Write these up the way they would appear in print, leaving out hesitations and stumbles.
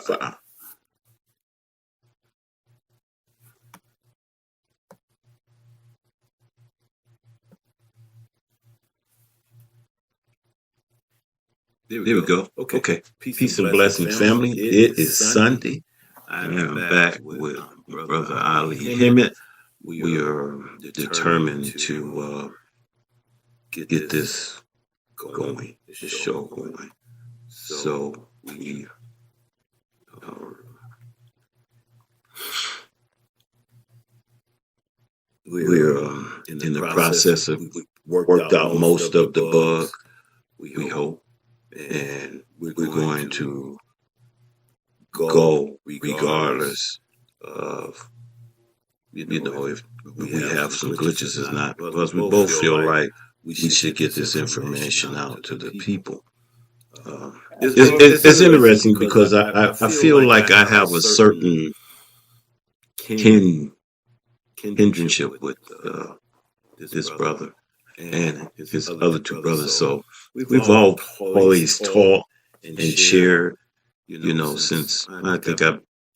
for There we go. Okay. Peace and blessings, family. It is Sunday. I am back with Brother Ollie Hemmitt. We are determined to get this going, this show going. So we're in the process of worked out most of the bug, we hope. And we're going to go regardless of, if we have some glitches or not, because we both feel like we should get this information out to the people. It's interesting because I feel like I have a certain hindrance with this brother and his other two brothers. So we've always taught and shared, since I think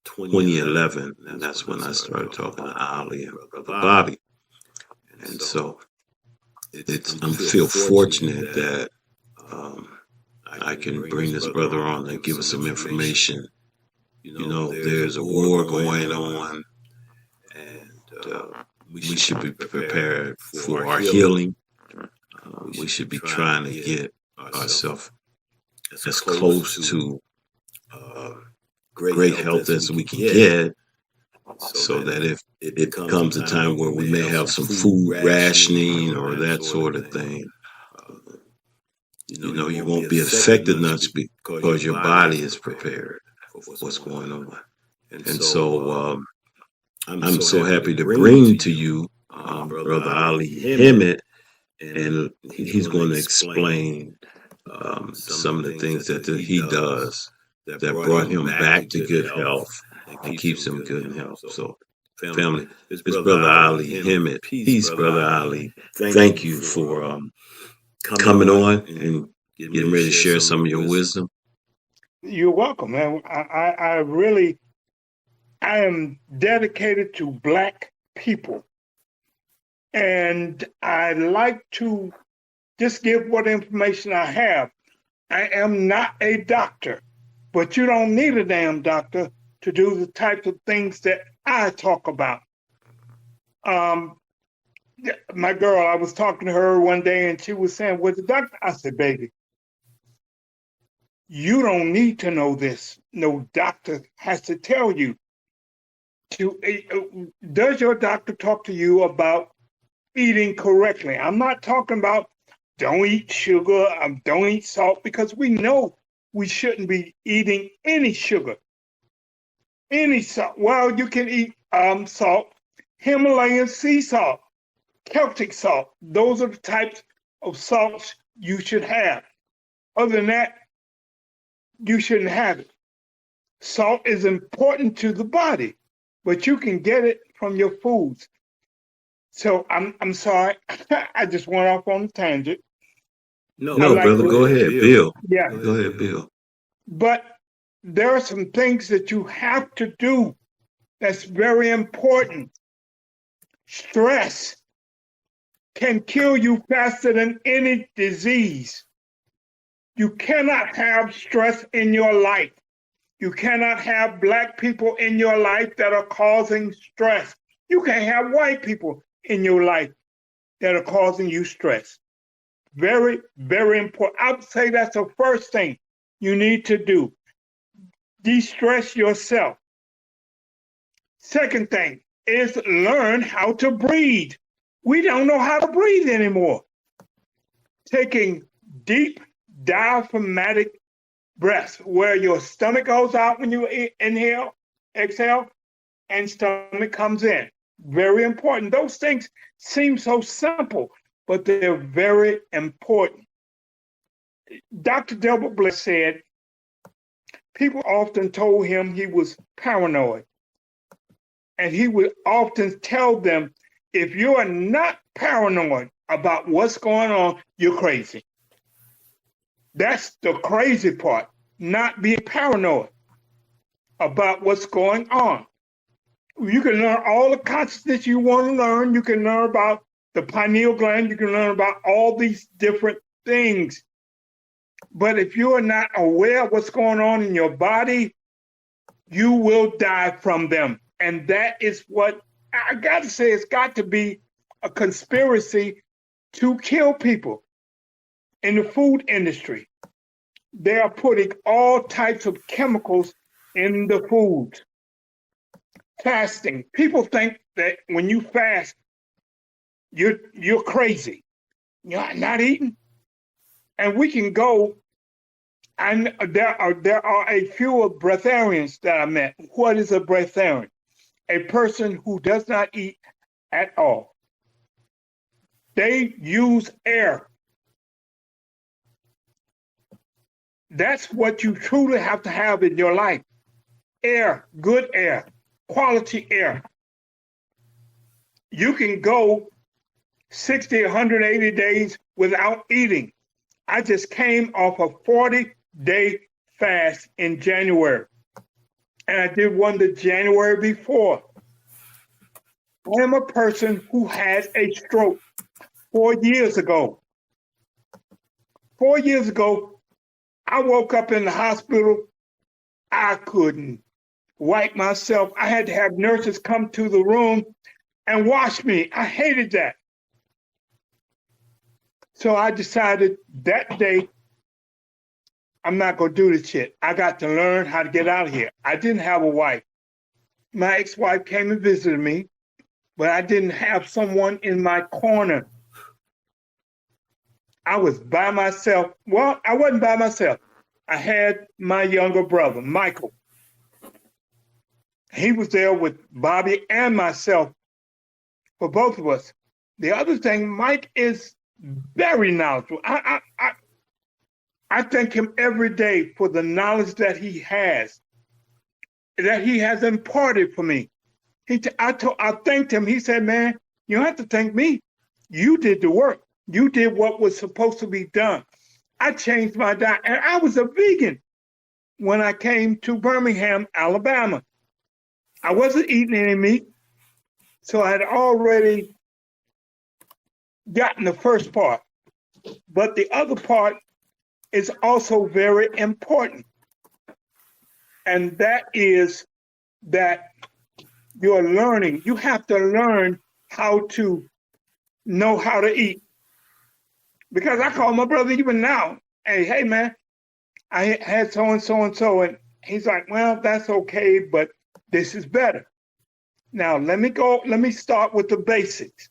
2011, and that's when I started talking to Ollie and Brother Bobby. And so I feel fortunate that I can bring this brother on and give us some information. There's a war going on, and we should be prepared for our healing. We should be trying to get ourselves as close to great health as we can get, so that if it comes a time where we may have some food rationing or that sort of thing, you won't be affected much because your body is prepared for what's going on. And so I'm so happy to bring to you Brother Ollie Hemmitt, and he's going to explain some of the things that he does that brought him back to good health and keeps him good in health. So, family, it's Brother Ollie Hemmitt. Peace, Brother Ollie. Thank you for coming on and getting ready to share some of your wisdom. You're welcome, man. I am dedicated to Black people. And I like to just give what information I have. I am not a doctor, but you don't need a damn doctor to do the types of things that I talk about. My girl, I was talking to her one day and she was saying, "What's the doctor?" I said, "Baby, you don't need to know this. No doctor has to tell you. Does your doctor talk to you about eating correctly?" I'm not talking about don't eat sugar, don't eat salt, because we know we shouldn't be eating any sugar, any salt. Well, you can eat salt, Himalayan sea salt, Celtic salt. Those are the types of salts you should have. Other than that, you shouldn't have it. Salt is important to the body, but you can get it from your foods. So I'm sorry, I just went off on a tangent. No, brother, go ahead, Bill. Yeah. Go ahead, Bill. But there are some things that you have to do that's very important. Stress can kill you faster than any disease. You cannot have stress in your life. You cannot have Black people in your life that are causing stress. You can't have white people in your life that are causing you stress. Very, very important. I would say that's the first thing you need to do. De-stress yourself. Second thing is learn how to breathe. We don't know how to breathe anymore. Taking deep diaphragmatic breaths, where your stomach goes out when you inhale, exhale, and stomach comes in. Very important. Those things seem so simple, but they're very important. Dr. Delbert Bliss said people often told him he was paranoid. And he would often tell them, if you are not paranoid about what's going on, you're crazy. That's the crazy part, not being paranoid. about what's going on. You can learn all the consciousness you want to learn. You can learn about the pineal gland. You can learn about all these different things. But if you are not aware of what's going on in your body, you will die from them. And that is what I got to say. It's got to be a conspiracy to kill people. In the food industry, they are putting all types of chemicals in the food. Fasting. People think that when you fast, you're crazy. You're not eating. And we can go, and there are a few breatharians that I met. What is a breatharian? A person who does not eat at all. They use air. That's what you truly have to have in your life. Air, good air, quality air. You can go 60, 180 days without eating. I just came off a 40-day fast in January. And I did one the January before. I am a person who had a stroke 4 years ago. 4 years ago, I woke up in the hospital. I couldn't wipe myself. I had to have nurses come to the room and wash me. I hated that. So I decided that day, I'm not going to do this shit. I got to learn how to get out of here. I didn't have a wife. My ex-wife came and visited me, but I didn't have someone in my corner. I was by myself. Well, I wasn't by myself. I had my younger brother, Michael. He was there with Bobby and myself for both of us. The other thing, Mike is very knowledgeable. I thank him every day for the knowledge that he has imparted for me. I thanked him. He said, man, you don't have to thank me. You did the work. You did what was supposed to be done. I changed my diet, and I was a vegan when I came to Birmingham, Alabama. I wasn't eating any meat, so I had already gotten the first part. But the other part is also very important, and that is that you're learning. You have to learn how to know how to eat. Because I call my brother even now, hey man, I had so and so and so, and he's like, well, that's okay, but this is better. Now let me start with the basics.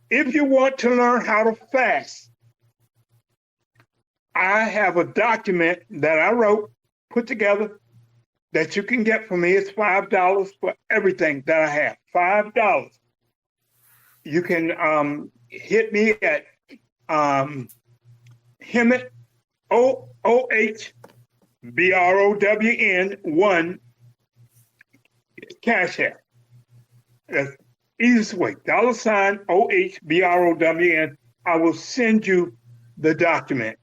If you want to learn how to fast, I have a document that I wrote, put together, that you can get from me. It's $5 for everything that I have. $5. You can hit me at Hemmitt, OHBROWN1 Cash App. That's the easiest way. $OHBROWN. I will send you the document.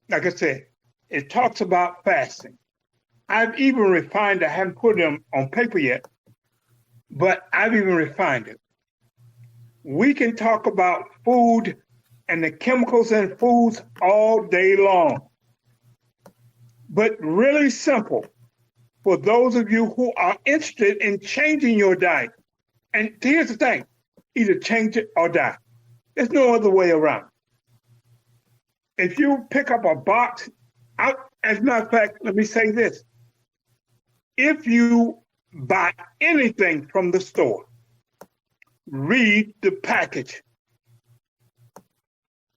Like I said, it talks about fasting. I've even refined it. I haven't put them on paper yet, but I've even refined it. We can talk about food and the chemicals in foods all day long. But really simple for those of you who are interested in changing your diet. And here's the thing, either change it or die. There's no other way around. If you pick up a box, as a matter of fact, let me say this. If you buy anything from the store, read the package.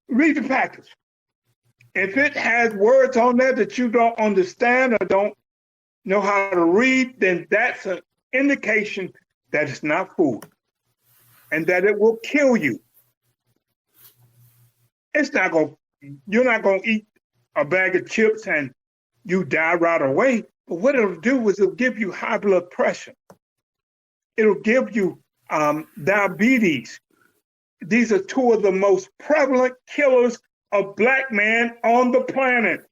Read the package. If it has words on there that you don't understand or don't know how to read, then that's an indication that it's not food and that it will kill you. You're not going to eat a bag of chips and you die right away. But what it'll do is it'll give you high blood pressure. It'll give you diabetes. These are two of the most prevalent killers of black man on the planet.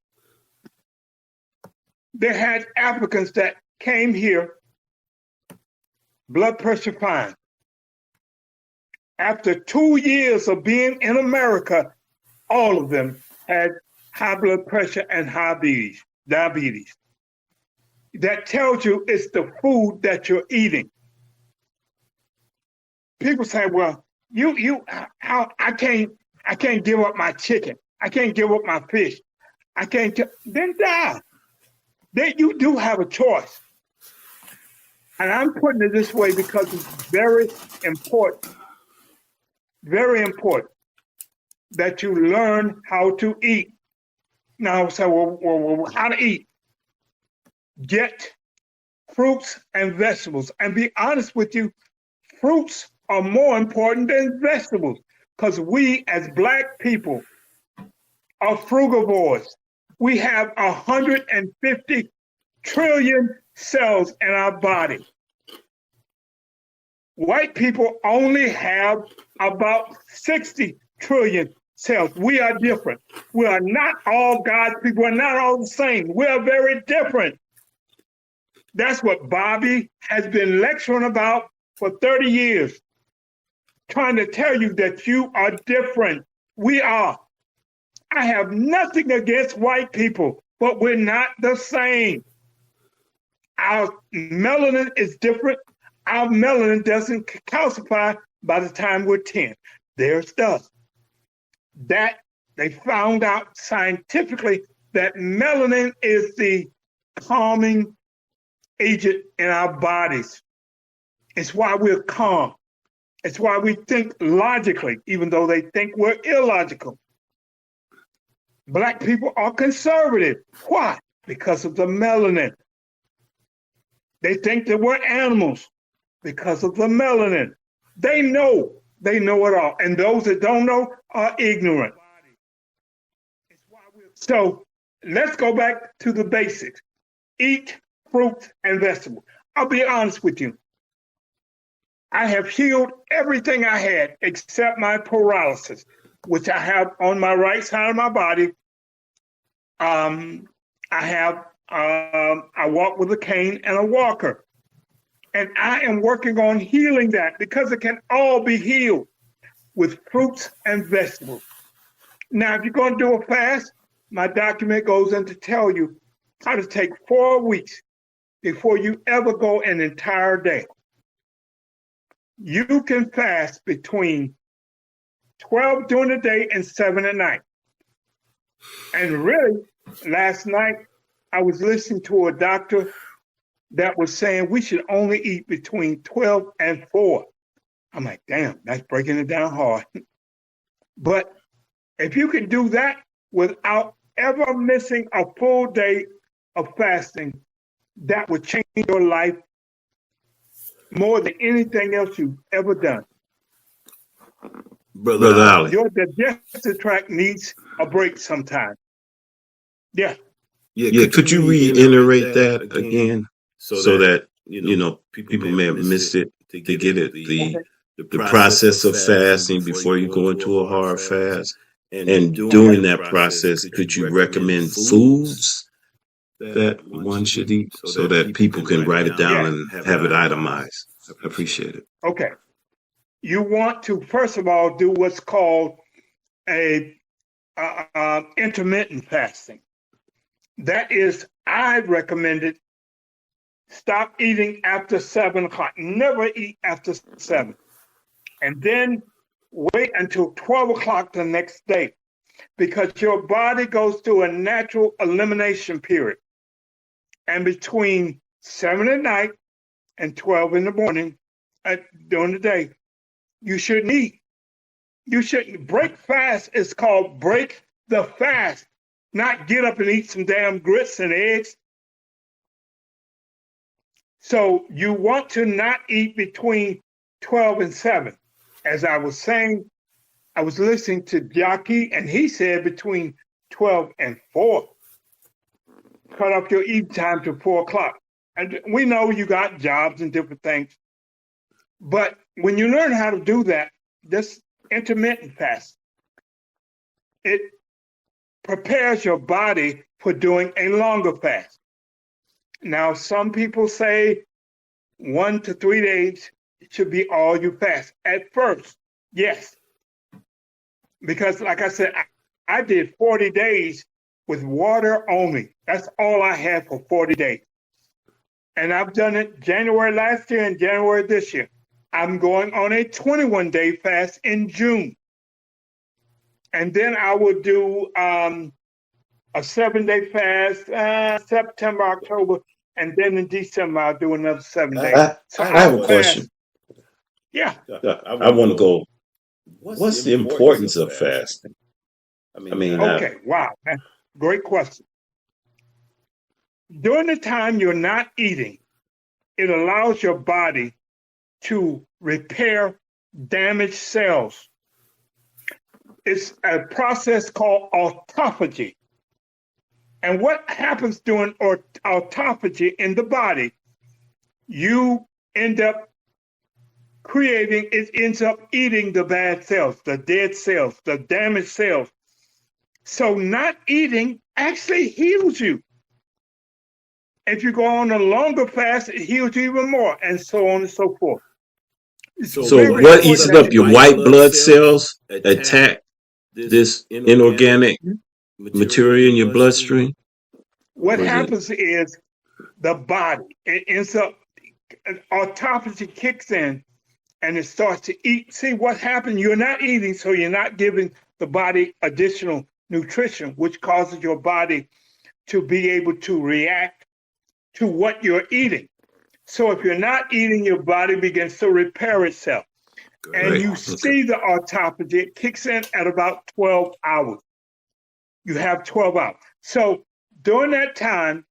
They had Africans that came here, blood pressure fine. After 2 years of being in America, all of them had high blood pressure and diabetes. That tells you it's the food that you're eating. People say, well, I can't give up my chicken. I can't give up my fish. Then die. Then you do have a choice. And I'm putting it this way because it's very important that you learn how to eat. Now, well, how to eat? Get fruits and vegetables. And be honest with you, fruits are more important than vegetables because we as Black people are frugivores. We have 150 trillion cells in our body. White people only have about 60 trillion cells. We are different. We are not all God's people. We're not all the same. We are very different. That's what Bobby has been lecturing about for 30 years, trying to tell you that you are different. We are. I have nothing against white people, but we're not the same. Our melanin is different. Our melanin doesn't calcify by the time we're 10. There's stuff that they found out scientifically that melanin is the calming agent in our bodies. It's why we're calm. It's why we think logically, even though they think we're illogical. Black people are conservative. Why? Because of the melanin. They think that we're animals because of the melanin. They know it all. And those that don't know are ignorant. So let's go back to the basics. Eat fruits and vegetables. I'll be honest with you. I have healed everything I had except my paralysis, which I have on my right side of my body. I walk with a cane and a walker. And I am working on healing that because it can all be healed with fruits and vegetables. Now, if you're going to do a fast, my document goes in to tell you how to take 4 weeks before you ever go an entire day. You can fast between 12 during the day and 7 at night. And really, last night, I was listening to a doctor that was saying we should only eat between 12 and 4. I'm like, damn, that's breaking it down hard. But if you can do that without ever missing a full day of fasting, that would change your life more than anything else you've ever done. Brother Ollie. Your digestive tract needs a break sometime. Yeah. Yeah, could you reiterate that again so that, people may have missed it to get it? The process of fasting before you go into a hard fast. And during that process, could you recommend foods that one should eat so that people can write it down and have it itemized? I appreciate it. Okay. You want to, first of all, do what's called a intermittent fasting. That is, I recommended stop eating after 7 o'clock. Never eat after 7. And then wait until 12 o'clock the next day, because your body goes through a natural elimination period. And between 7 at night and 12 in the morning, during the day, you shouldn't eat. You shouldn't. Break fast is called break the fast, not get up and eat some damn grits and eggs. So you want to not eat between 12 and 7. As I was saying, I was listening to Jackie, and he said between 12 and 4. Cut off your eating time to 4 o'clock. And we know you got jobs and different things. But when you learn how to do that, this intermittent fast, it prepares your body for doing a longer fast. Now, some people say 1 to 3 days should be all you fast. At first, yes, because like I said, I did 40 days with water only. That's all I had for 40 days. And I've done it January last year and January this year. I'm going on a 21-day fast in June. And then I will do a 7-day fast, September, October, and then in December I'll do another 7 days. I have a question. Yeah. I want to go. What's the importance of fasting? I mean, Okay. Wow. Great question. During the time you're not eating, it allows your body to repair damaged cells. It's a process called autophagy. And what happens during autophagy in the body, you end up it ends up eating the bad cells, the dead cells, the damaged cells. So not eating actually heals you. If you go on a longer fast, it heals you even more, and so on and so forth. So what eats up your white blood cells attack this inorganic material in your bloodstream? What happens is the body, it ends up, autophagy kicks in and it starts to eat. See what happened? You're not eating, so you're not giving the body additional nutrition, which causes your body to be able to react to what you're eating. So if you're not eating, your body begins to repair itself. And you see the autophagy, it kicks in at about 12 hours. You have 12 hours. So during that time,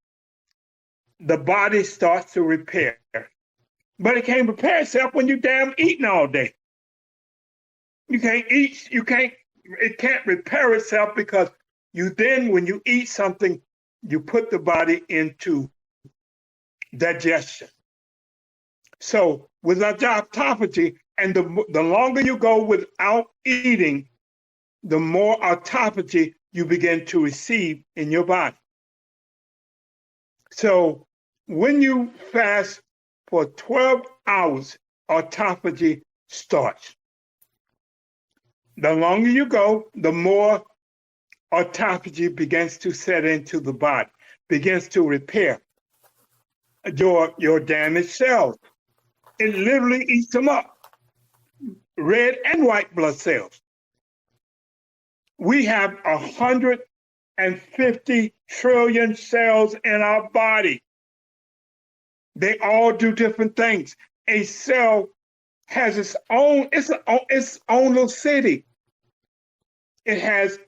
the body starts to repair. But it can't repair itself when you're damn eating all day. You can't eat, it can't repair itself because when you eat something, you put the body into digestion. So with autophagy, and the longer you go without eating, the more autophagy you begin to receive in your body. So when you fast for 12 hours, autophagy starts. The longer you go, the more autophagy begins to set into the body, begins to repair your damaged cells. It literally eats them up, red and white blood cells. We have 150 trillion cells in our body. They all do different things. A cell has its own little city. It has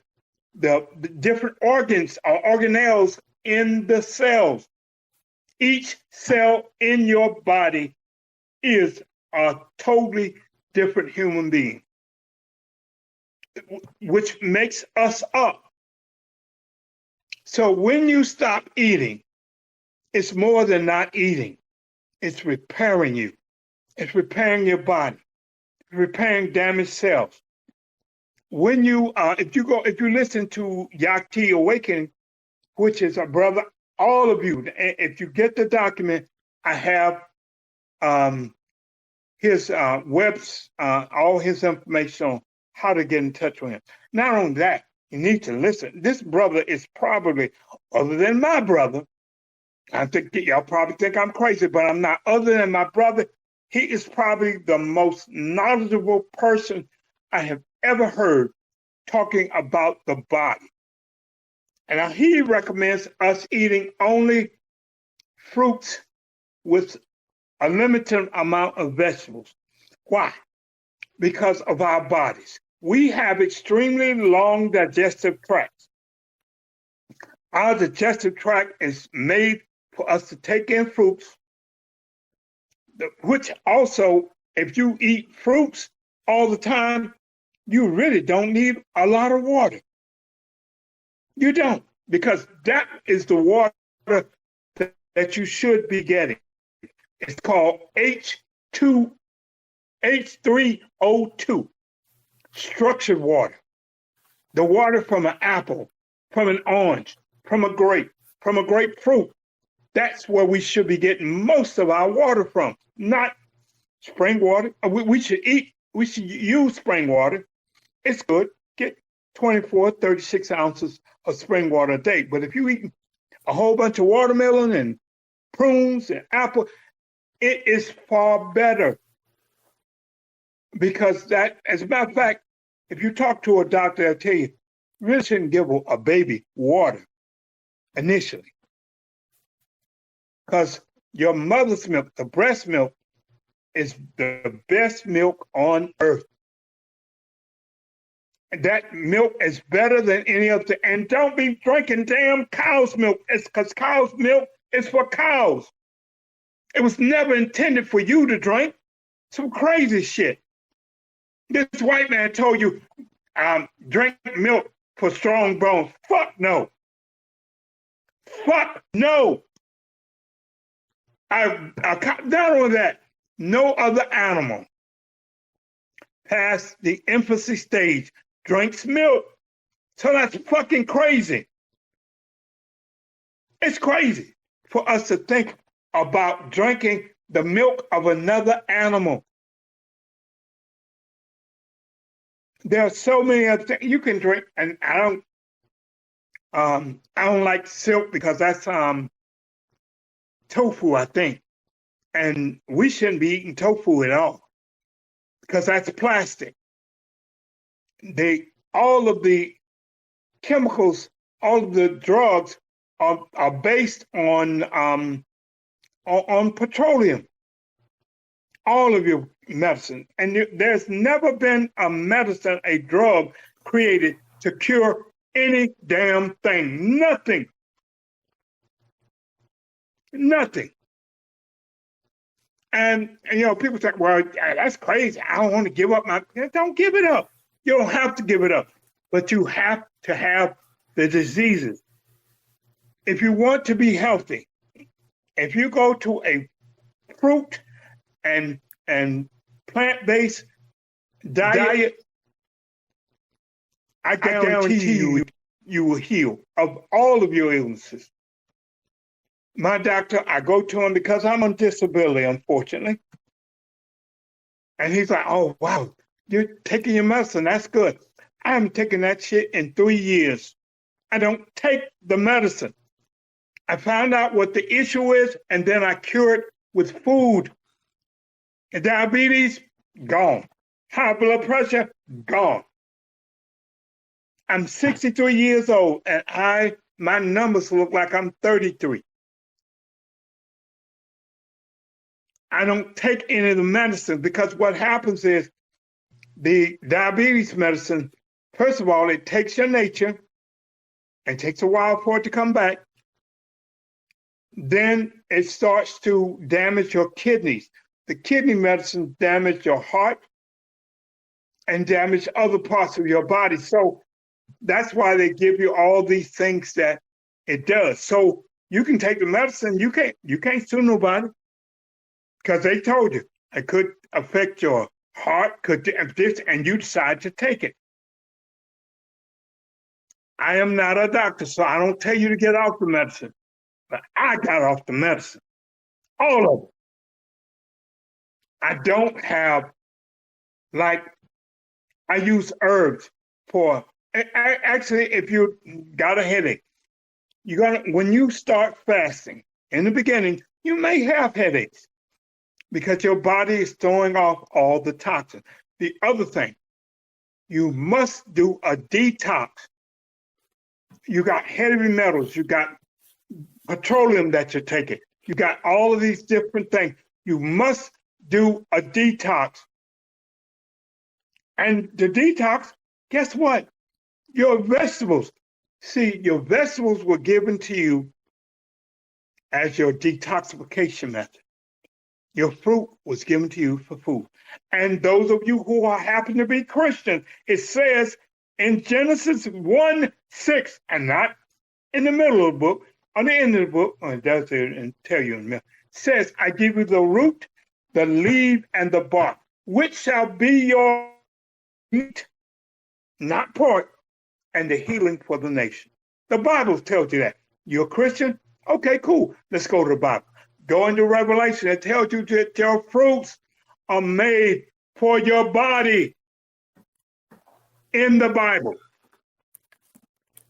the different organs or organelles in the cells. Each cell in your body is a totally different human being, which makes us up. So when you stop eating, it's more than not eating. It's repairing you. It's repairing your body, repairing damaged cells. When you, if you listen to Yakti Awakening, which is a brother, all of you, if you get the document, I have his all his information on how to get in touch with him. Not only that, you need to listen. This brother is probably, other than my brother, I think y'all probably think I'm crazy, but I'm not. Other than my brother, he is probably the most knowledgeable person I have ever heard talking about the body. And he recommends us eating only fruits with a limited amount of vegetables. Why? Because of our bodies. We have extremely long digestive tracts. Our digestive tract is made for us to take in fruits, which also, if you eat fruits all the time, you really don't need a lot of water. You don't, because that is the water that you should be getting. It's called H3O2, structured water. The water from an apple, from an orange, from a grapefruit. That's where we should be getting most of our water from, not spring water. We should use spring water. It's good. Get 24, 36 ounces of spring water a day. But if you eat a whole bunch of watermelon and prunes and apple, it is far better. Because that, as a matter of fact, if you talk to a doctor, they'll tell you really shouldn't give a baby water initially. Because your mother's milk, the breast milk, is the best milk on earth. That milk is better than any other. And don't be drinking damn cow's milk. It's because cow's milk is for cows. It was never intended for you to drink. Some crazy shit. This white man told you, drink milk for strong bones. Fuck no. Fuck no. Not only that, no other animal past the infancy stage drinks milk. So that's fucking crazy. It's crazy for us to think about drinking the milk of another animal. There are so many other things you can drink, and I don't like silk because that's tofu, I think. And we shouldn't be eating tofu at all because that's plastic. All of the chemicals, all of the drugs are based on petroleum. All of your medicine. And there's never been a medicine, a drug created to cure any damn thing. Nothing. Nothing. And people think, well, that's crazy. I don't want to give up don't give it up. You don't have to give it up, but you have to have the diseases. If you want to be healthy, if you go to a fruit and plant-based diet, I guarantee you will heal of all of your illnesses. My doctor, I go to him because I'm on disability, unfortunately. And he's like, oh, wow, you're taking your medicine. That's good. I haven't taken that shit in 3 years. I don't take the medicine. I found out what the issue is, and then I cure it with food. And diabetes, gone. High blood pressure, gone. I'm 63 years old, and my numbers look like I'm 33. I don't take any of the medicine because what happens is the diabetes medicine, first of all, it takes your nature and takes a while for it to come back. Then it starts to damage your kidneys. The kidney medicine damage your heart and damage other parts of your body. So that's why they give you all these things that it does. So you can take the medicine, you can't sue nobody because they told you it could affect your heart, could this, and you decide to take it. I am not a doctor, so I don't tell you to get off the medicine. But I got off the medicine. All of it. I don't have, I use herbs for, actually, if you got a headache, when you start fasting, in the beginning, you may have headaches because your body is throwing off all the toxins. The other thing, you must do a detox. You got heavy metals, you got petroleum that you're taking, you got all of these different things. You must do a detox. And the detox, guess what? Your vegetables. See, your vegetables were given to you as your detoxification method. Your fruit was given to you for food. And those of you who happen to be Christian, it says in Genesis 1:6, and not in the middle of the book, on the end of the book, it does it and tell you in the middle, says, I give you the root, the leaf, and the bark, which shall be your meat, not pork, and the healing for the nation. The Bible tells you that. You're a Christian, Okay, cool. Let's go to the Bible. Go into Revelation. It tells you that your fruits are made for your body in the Bible.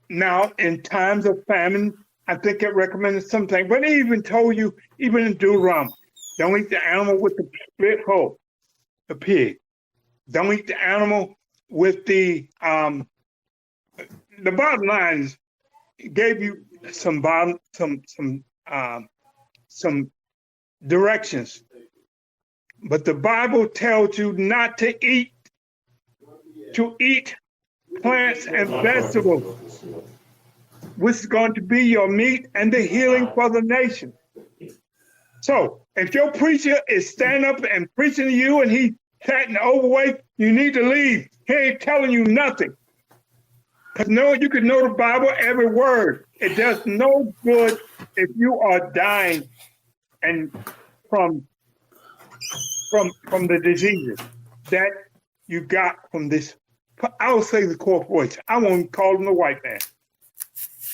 Now, in times of famine, I think it recommended something, but it even told you, even in Deuteronomy, don't eat the animal with the split hole, the pig. Don't eat the animal with the bottom line is it gave you some directions. But the Bible tells you not to eat plants and vegetables, which is going to be your meat and the healing for the nation. So if your preacher is standing up and preaching to you and he's fat and overweight, you need to leave. He ain't telling you nothing. Because you can know the Bible every word. It does no good if you are dying and from the diseases that you got from this. I would say the corporation. I won't call them the white man.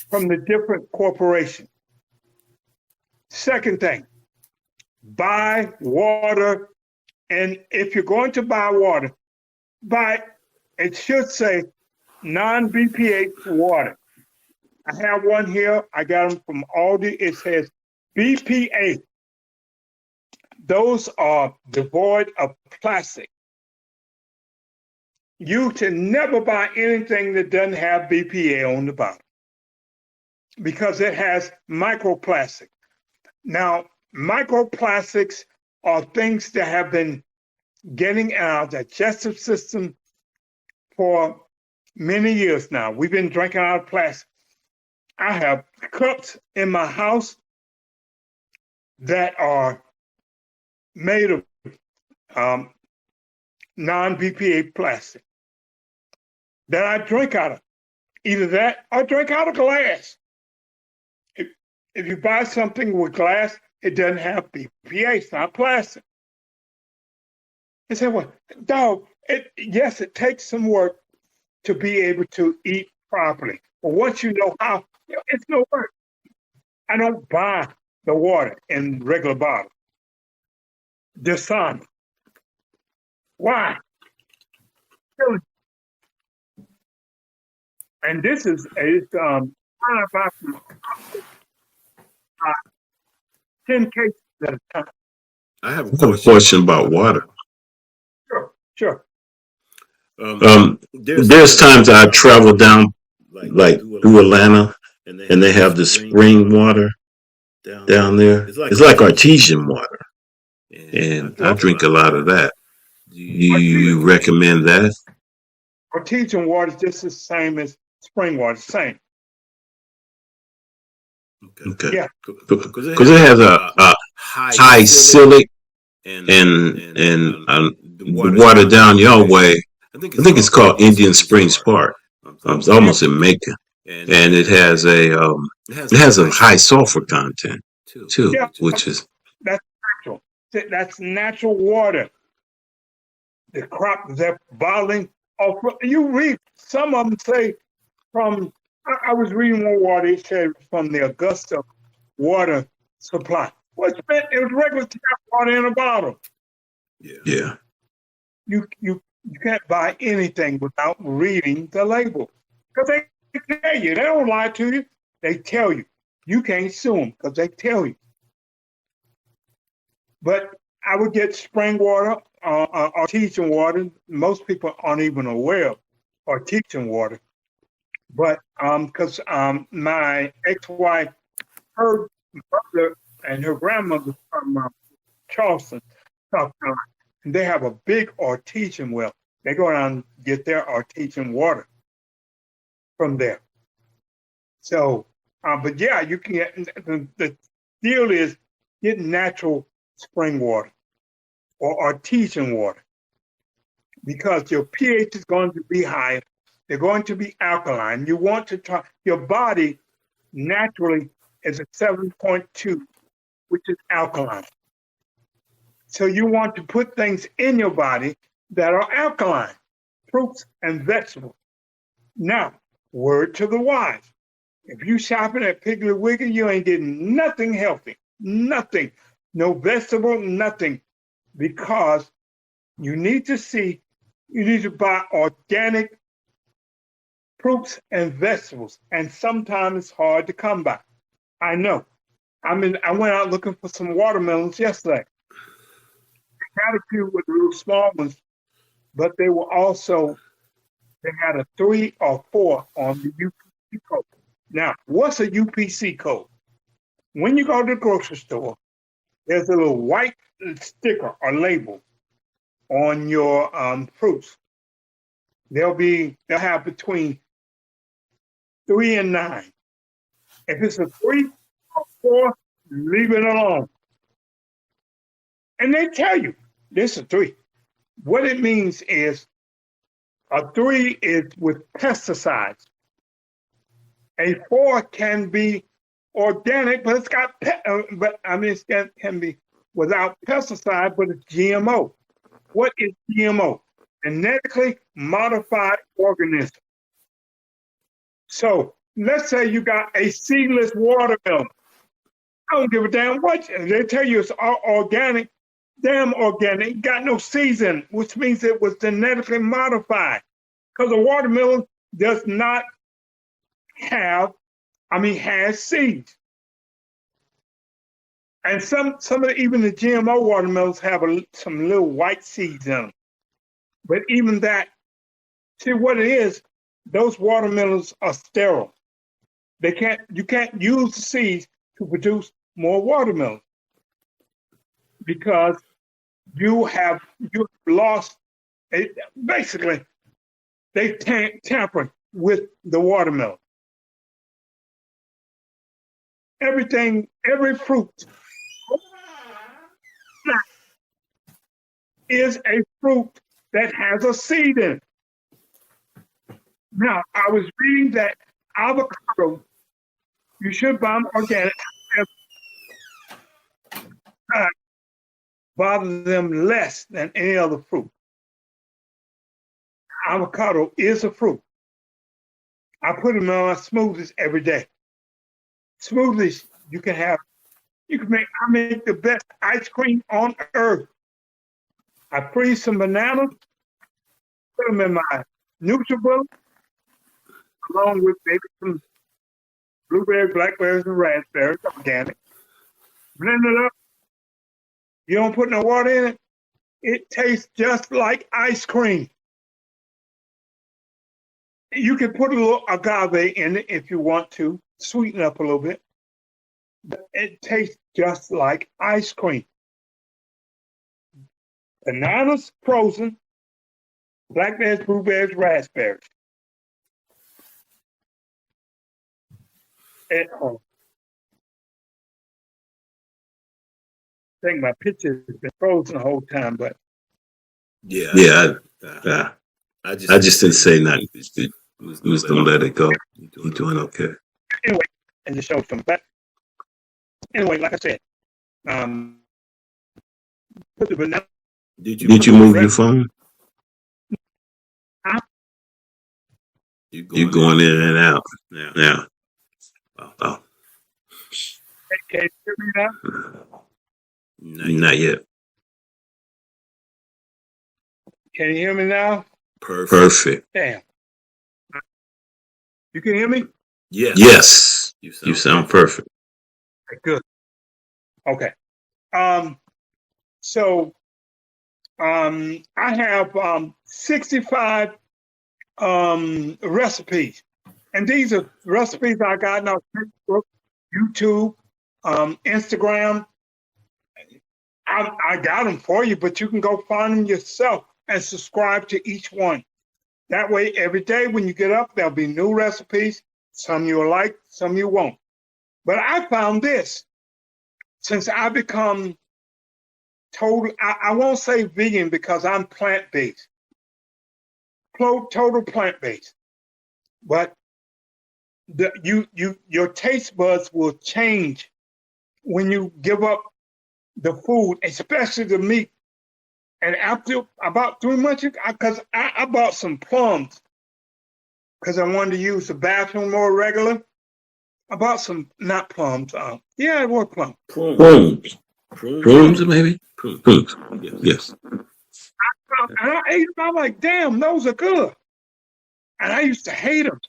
From the different corporations. Second thing, buy water. And if you're going to buy water, it should say non-BPA water. I have one here. I got them from Aldi. It says BPA. Those are devoid of plastic. You can never buy anything that doesn't have BPA on the bottom because it has microplastic. Now, microplastics are things that have been getting in our digestive system for many years now. We've been drinking out of plastic. I have cups in my house that are made of non-BPA plastic that I drink out of. Either that or drink out of glass. If you buy something with glass, it doesn't have BPA. It's not plastic. I said, well, dog, yes, it takes some work to be able to eat properly. But once you know how, it's no work. I don't buy the water in regular bottles. Dishonest. Why? And this is 10 cases at a time. I have a question about water. Sure. There's times I travel down, like through Atlanta, and they have the spring water down there. It's like artesian water, and I drink a lot of that. Do you recommend that? Artesian water is just the same as spring water, same. Okay. Yeah. Because it has a high silic and the water down your way. I think it's called Indian Springs Park. It's almost in Macon, and it has a high sulfur content too, which is that's natural. That's natural water. The crop they're bottling. You read some of them say from. I was reading one water. It said from the Augusta water supply. Well, it was regular tap water in a bottle. Yeah. You can't buy anything without reading the label. Because they tell you. They don't lie to you. They tell you. You can't sue them because they tell you. But I would get spring water, artesian water. Most people aren't even aware of artesian water. But because my ex-wife, her brother and her grandmother from Charleston, South Carolina, and they have a big artesian well. They go down and get their artesian water from there. So, but yeah, you can get, the deal is get natural spring water or artesian water because your pH is going to be higher. They're going to be alkaline. You want to try, your body naturally is a 7.2, which is alkaline. So you want to put things in your body that are alkaline, fruits and vegetables. Now, word to the wise. If you shopping at Piggly Wiggly, you ain't getting nothing healthy. Nothing. No vegetable, nothing. Because you need to buy organic fruits and vegetables. And sometimes it's hard to come by. I know. I went out looking for some watermelons yesterday. I had a few with little small ones, but they had a 3 or 4 on the UPC code. Now, what's a UPC code? When you go to the grocery store, there's a little white sticker or label on your fruits. They'll have between 3 and 9. If it's a 3 or 4, leave it alone. And they tell you this is a 3. What it means is a 3 is with pesticides. A 4 can be organic, but it can be without pesticide, but it's GMO. What is GMO? Genetically modified organism. So let's say you got a seedless watermelon. I don't give a damn what they tell you. It's all organic. Damn organic. Got no seeds in it, which means it was genetically modified. Because a watermelon does not has seeds. And some of even the GMO watermelons have some little white seeds in them. But even that, see what it is, those watermelons are sterile. You can't use the seeds to produce more watermelon because you have lost it. Basically, they tampered with the watermelon. Every fruit is a fruit that has a seed in it. Now, I was reading that avocado, you should buy them organic, bother them less than any other fruit. Avocado is a fruit. I put them in my smoothies every day. Smoothies I make the best ice cream on earth. I freeze some bananas, put them in my NutriBullet, along with maybe some blueberries, blackberries, and raspberries, organic. Blend it up. You don't put no water in it. It tastes just like ice cream. You can put a little agave in it if you want to, sweeten it up a little bit. But it tastes just like ice cream. Bananas frozen, blackberries, blueberries, raspberries. I think my picture has been frozen the whole time, but I just didn't say nothing. You was gonna let it go. You're doing okay. Anyway, and the show's coming back. Anyway, like I said, put the banana. Did you move your phone? Huh? You're going in and out now. Oh. Can you hear me now? Not yet. Can you hear me now? Perfect. Damn. You can hear me? Yes. You sound perfect. Okay, good. Okay. So I have 65 recipes. And these are recipes I got on Facebook, YouTube, Instagram. I got them for you, but you can go find them yourself and subscribe to each one. That way, every day when you get up, there'll be new recipes. Some you'll like, some you won't. But I found this. Since I become total, I won't say vegan because I'm plant-based. Total plant-based. But your taste buds will change when you give up the food, especially the meat. And after about 3 months, because I bought some plums because I wanted to use the bathroom more regular. I bought some, not plums. Yeah, it was plums. Prunes. Prunes, maybe? Prunes. Yes. And I ate them. I'm like, damn, those are good. And I used to hate them.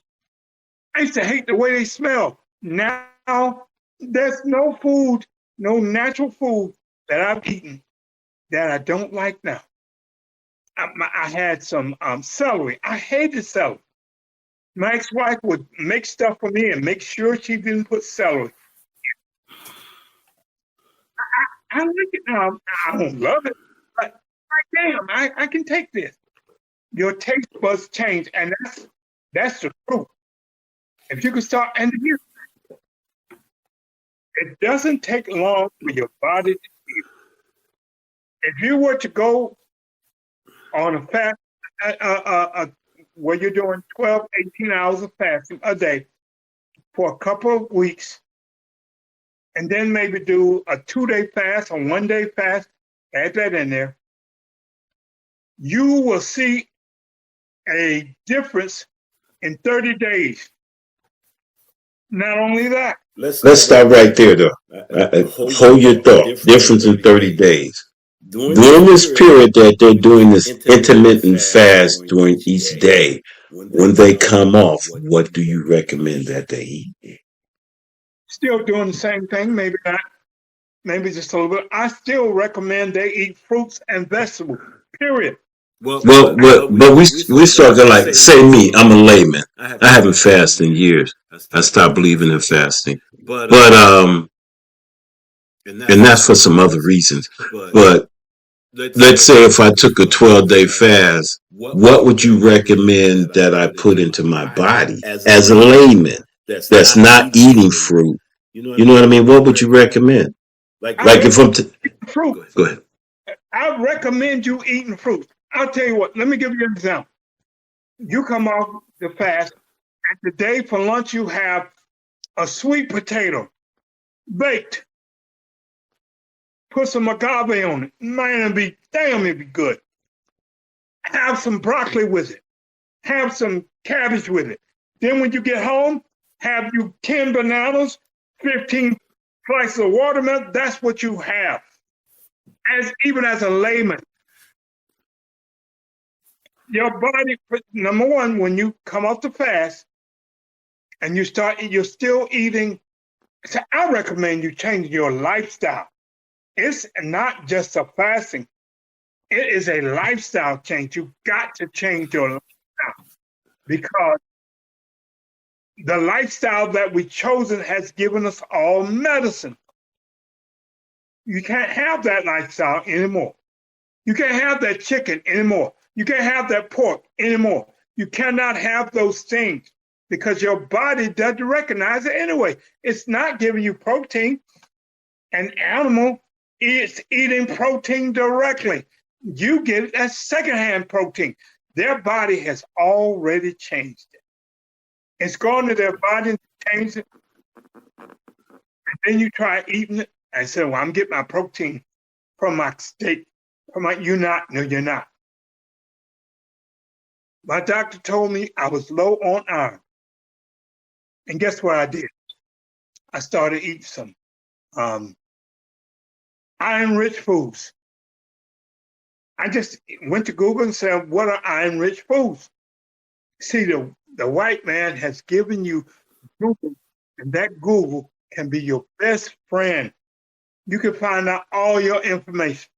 I used to hate the way they smell. Now, there's no food, no natural food that I've eaten that I don't like now. I had some celery. I hated celery. My ex-wife would make stuff for me and make sure she didn't put celery. I like it now. I don't love it, but damn, I can take this. Your taste buds change, and that's the truth. If you can start, and it doesn't take long for your body to heal. If you were to go on a fast, where you're doing 12, 18 hours of fasting a day for a couple of weeks, and then maybe do a 2-day fast or 1-day fast, add that in there, you will see a difference in 30 days. Not only that. Let's stop right there, though. Hold your thought. Difference in 30 days. During this period that they're doing this intermittent fast during each day, when they come off, what do you recommend that they eat? Still doing the same thing, maybe not, maybe just a little bit. I still recommend they eat fruits and vegetables, period. Well, but we struggle, like, say me, I'm a layman. I haven't fasted in years. I stopped believing in fasting. But and that's for some other reasons. But let's say if I took a 12-day fast, what would you recommend that I put into my body as a layman that's not eating fruit? You know what I mean? What would you recommend? Like if I'm fruit. Go ahead. I recommend you eating fruit. I'll tell you what, let me give you an example. You come off the fast, and today for lunch you have a sweet potato, baked. Put some agave on it. Man, it'd be good. Have some broccoli with it. Have some cabbage with it. Then when you get home, have you 10 bananas, 15 slices of watermelon. That's what you have. Even as a layman. Your body, number one, when you come off the fast and you're still eating, so I recommend you change your lifestyle. It's not just a fasting. It is a lifestyle change. You've got to change your lifestyle because the lifestyle that we've chosen has given us all medicine. You can't have that lifestyle anymore. You can't have that chicken anymore. You can't have that pork anymore. You cannot have those things because your body doesn't recognize it anyway. It's not giving you protein. An animal is eating protein directly. You get it as secondhand protein. Their body has already changed it. It's gone to their body and changed it. And then you try eating it and say, well, I'm getting my protein from my steak. You're not. No, you're not. My doctor told me I was low on iron. And guess what I did? I started eating some iron-rich foods. I just went to Google and said, what are iron-rich foods? See, the white man has given you Google, and that Google can be your best friend. You can find out all your information.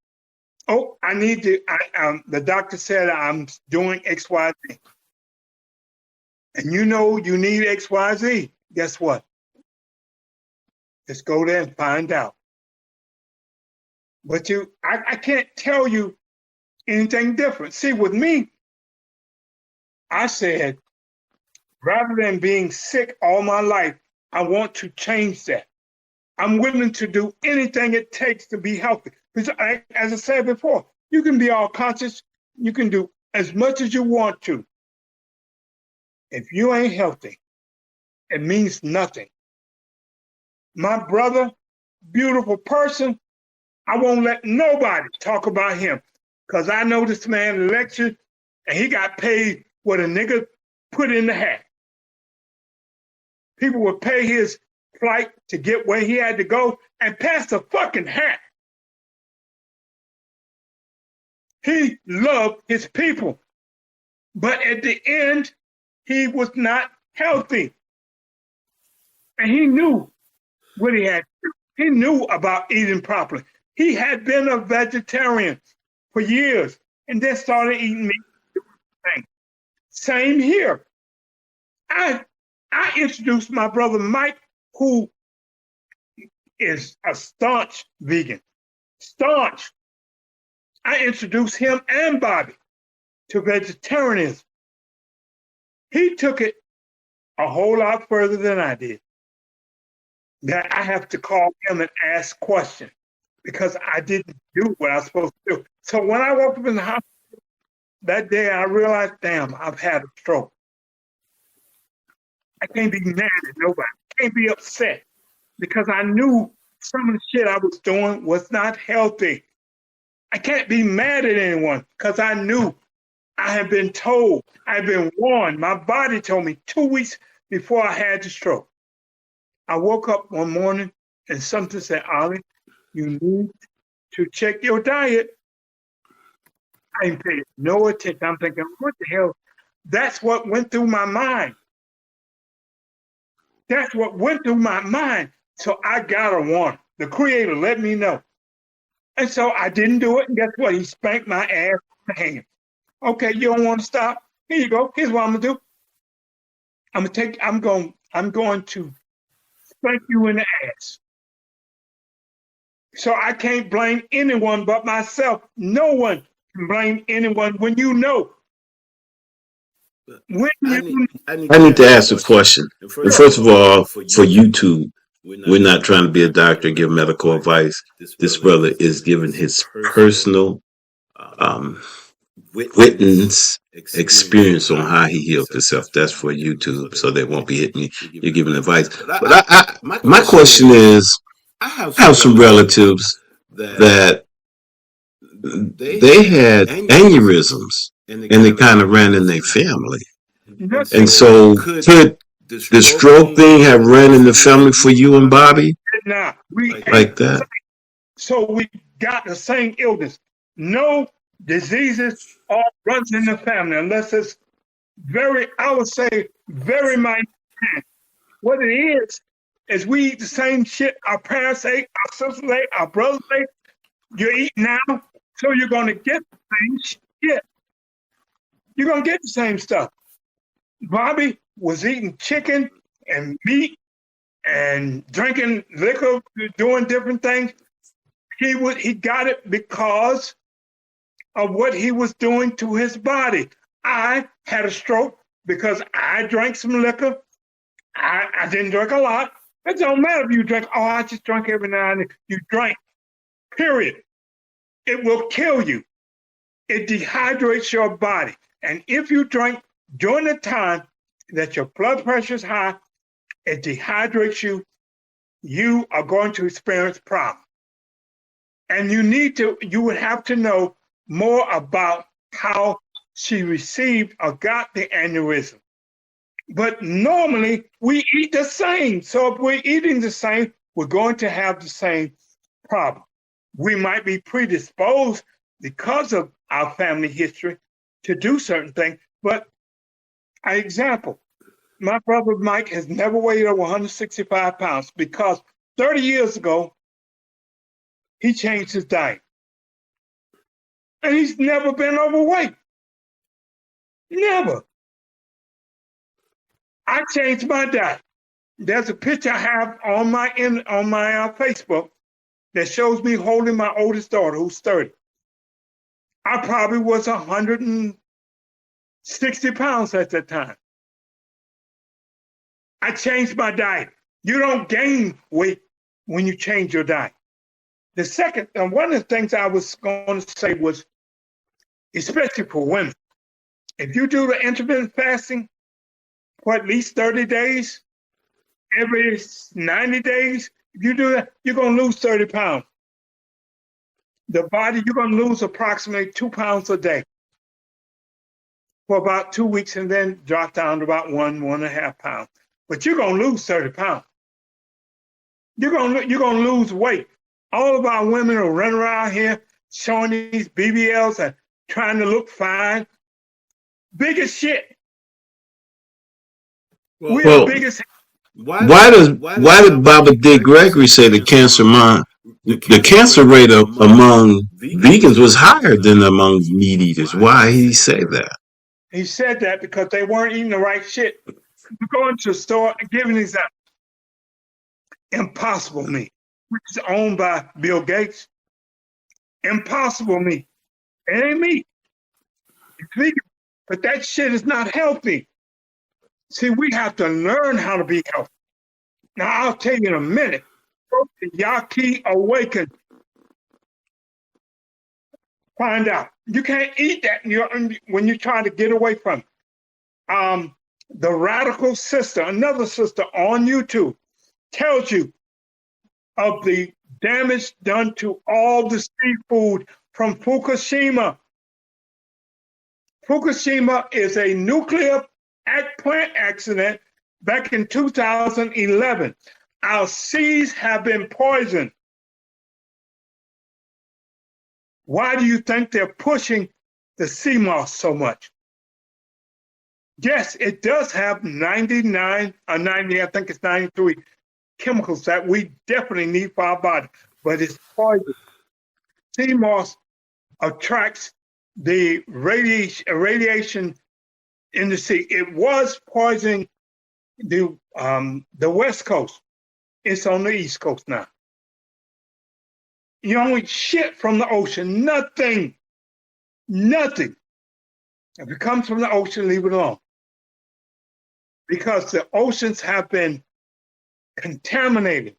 Oh, the doctor said I'm doing XYZ. And you know you need XYZ. Guess what? Just go there and find out. But I can't tell you anything different. See, with me, I said, rather than being sick all my life, I want to change that. I'm willing to do anything it takes to be healthy. Because as I said before, you can be all conscious. You can do as much as you want to. If you ain't healthy, it means nothing. My brother, beautiful person, I won't let nobody talk about him because I know this man lectured and he got paid what a nigga put in the hat. People would pay his flight to get where he had to go and pass a fucking hat. He loved his people. But at the end, he was not healthy. And he knew what he had to do. He knew about eating properly. He had been a vegetarian for years and then started eating meat. Same here. I introduced my brother Mike, who is a staunch vegan. Staunch. I introduced him and Bobby to vegetarianism. He took it a whole lot further than I did. That I have to call him and ask questions because I didn't do what I was supposed to do. So when I woke up in the hospital that day, I realized, damn, I've had a stroke. I can't be mad at nobody. I can't be upset because I knew some of the shit I was doing was not healthy. I can't be mad at anyone because I knew. I had been told, I had been warned. My body told me 2 weeks before I had the stroke. I woke up one morning and something said, Ollie, you need to check your diet. I didn't pay no attention. I'm thinking, what the hell? That's what went through my mind. That's what went through my mind. So I got a warning. The Creator let me know. And so I didn't do it. And guess what? He spanked my ass in the hand. Okay, you don't want to stop? Here you go. Here's what I'm gonna do. I'm going to spank you in the ass. So I can't blame anyone but myself. No one can blame anyone when you know. I need to ask a question. And first of all, for YouTube, we're not trying to be a doctor, give medical advice. This brother is giving his personal witness experience on how he healed himself. That's for YouTube, so they won't be hitting you giving advice. But my question is, I have some relatives that they had aneurysms and they kind of ran in their family. And so could the stroke thing have ran in the family for you and Bobby? Now, Like that? So we got the same illness. No diseases all runs in the family unless it's I would say, very minor. What it is we eat the same shit our parents ate, our sisters ate, our brothers ate. You eat now, so you're going to get the same shit. You're going to get the same stuff. Bobby was eating chicken and meat and drinking liquor, doing different things. He got it because of what he was doing to his body. I had a stroke because I drank some liquor. I didn't drink a lot. It don't matter if you drink. Oh, I just drank every now and then. You drank, period. It will kill you. It dehydrates your body. And if you drink during the time that your blood pressure is high, it dehydrates you. You are going to experience problems. And you would have to know more about how she received or got the aneurysm. But normally we eat the same. So if we're eating the same, we're going to have the same problem. We might be predisposed because of our family history to do certain things. But an example, my brother Mike has never weighed over 165 pounds because 30 years ago, he changed his diet. And he's never been overweight. Never. I changed my diet. There's a picture I have on my Facebook that shows me holding my oldest daughter, who's 30. I probably was 160 pounds at that time. I changed my diet. You don't gain weight when you change your diet. The second, and one of the things I was going to say was, especially for women, if you do the intermittent fasting for at least 30 days, every 90 days, if you do that, you're going to lose 30 pounds. The body, you're going to lose approximately 2 pounds a day for about 2 weeks and then drop down to about 1.5 pounds. But you're going to lose 30 pounds. you're gonna lose weight. All of our women are running around here showing these BBLs and trying to look fine. Big as shit. We are Well, big as why did Baba D. Gregory say the cancer rate among vegans was higher than among meat eaters? Why did he say that? he said that because they weren't eating the right shit. You go into the store and give an example. Impossible Meat, which is owned by Bill Gates. Impossible Meat. It ain't meat. It's vegan. But that shit is not healthy. See, we have to learn how to be healthy. Now, I'll tell you in a minute. Go to Yaki Awaken. Find out. You can't eat that when you're trying to get away from it. The Radical Sister, another sister on YouTube, tells you of the damage done to all the seafood from Fukushima. Fukushima is a nuclear plant accident back in 2011. Our seas have been poisoned. Why do you think they're pushing the sea moss so much? Yes, it does have 99 or 90, I think it's 93 chemicals that we definitely need for our body, but it's poison. Sea moss attracts the radiation in the sea. It was poisoning the West Coast. It's on the East Coast now. You don't eat shit from the ocean. Nothing. Nothing. If it comes from the ocean, leave it alone. Because the oceans have been contaminated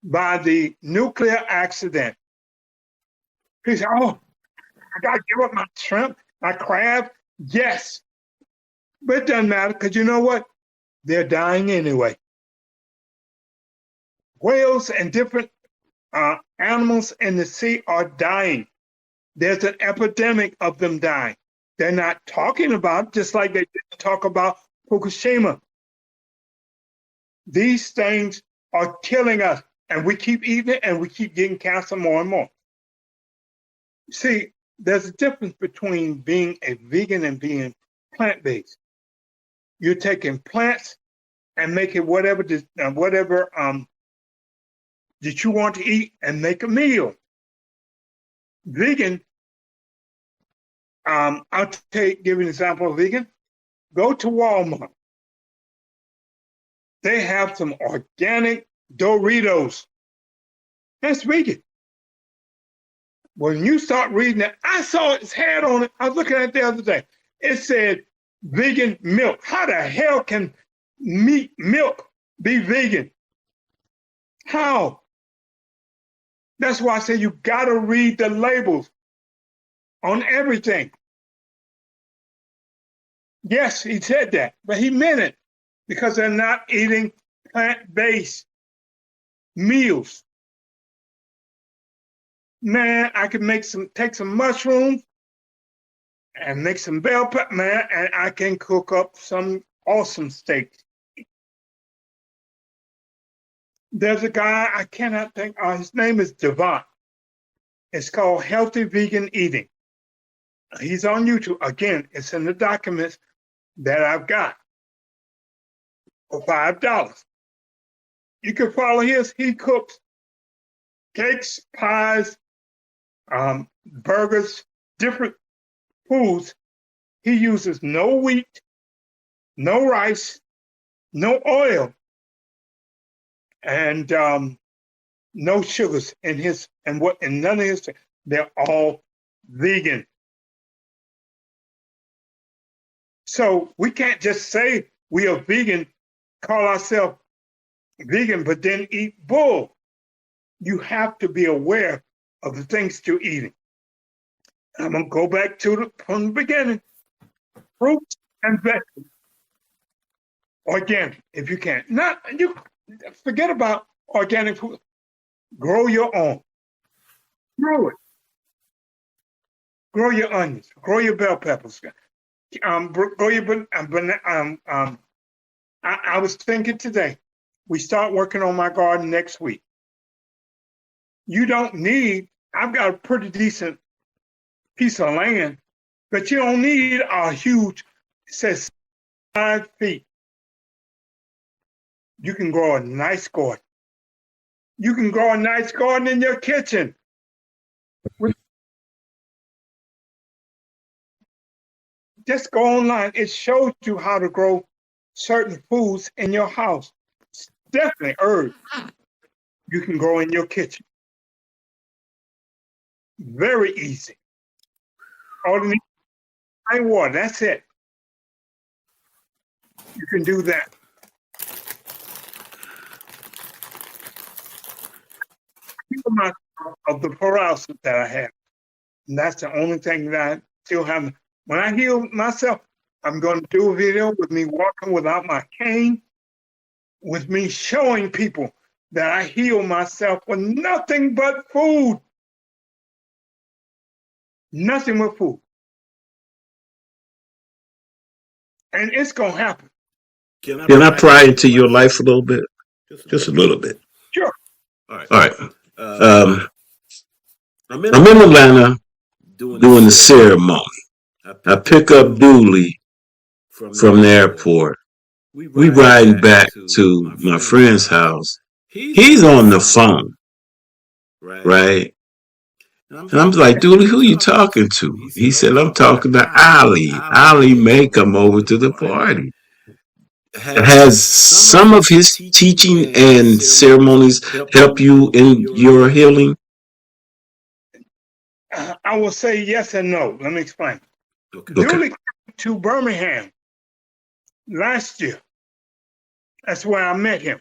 by the nuclear accident. He said, oh, I got to give up my shrimp, my crab. Yes. But it doesn't matter because you know what? They're dying anyway. Whales and different animals in the sea are dying. There's an epidemic of them dying. They're not talking about it, just like they didn't talk about Fukushima. These things are killing us, and we keep eating it, and we keep getting cancer more and more. See, there's a difference between being a vegan and being plant-based. You're taking plants and making whatever that you want to eat and make a meal. Vegan, I'll give you an example of vegan. Go to Walmart. They have some organic Doritos. That's vegan. When you start reading it, I saw its head on it. I was looking at it the other day. It said vegan milk. How the hell can milk be vegan? How? That's why I say you gotta read the labels on everything. Yes, he said that, but he meant it because they're not eating plant-based meals. Man, I could take some mushrooms and make some bell pepper, man, and I can cook up some awesome steaks. There's a guy, I cannot think, his name is Devon. It's called Healthy Vegan Eating. He's on YouTube. Again, it's in the documents that I've got for $5. You can follow his. He cooks cakes, pies, burgers, different foods. He uses no wheat, no rice, no oil, and no sugars in his and none of his. They're all vegan. So we can't just say we are vegan, call ourselves vegan, but then eat bull. You have to be aware of the things you're eating. I'm gonna go back from the beginning. Fruits and vegetables, organic if you can. You forget about organic food. Grow your own. Grow it. Grow your onions. Grow your bell peppers. Grow your I was thinking today. We start working on my garden next week. You don't need, I've got a pretty decent piece of land, but you don't need a huge, it says 5 feet. You can grow a nice garden. You can grow a nice garden in your kitchen. Just go online. It shows you how to grow certain foods in your house. Definitely herbs you can grow in your kitchen. Very easy. All you need is plain water. That's it. You can do that. Heal myself of the paralysis that I have. And that's the only thing that I still have. When I heal myself, I'm going to do a video with me walking without my cane, with me showing people that I heal myself with nothing but food. Nothing but food. And it's going to happen. Can I pry into your life a little bit? Just a little bit. Sure. All right. I'm in Atlanta doing the ceremony. I pick up Dooley from the airport. We riding back to my friend's house. He's on the phone, right? And I'm like, Dooley, who you talking to? He said, I'm talking to Ollie. Ollie may come over to the party. Has some of his teaching and ceremonies help you in your healing? I will say yes and no. Let me explain. Okay. Dooley came to Birmingham last year. That's where I met him.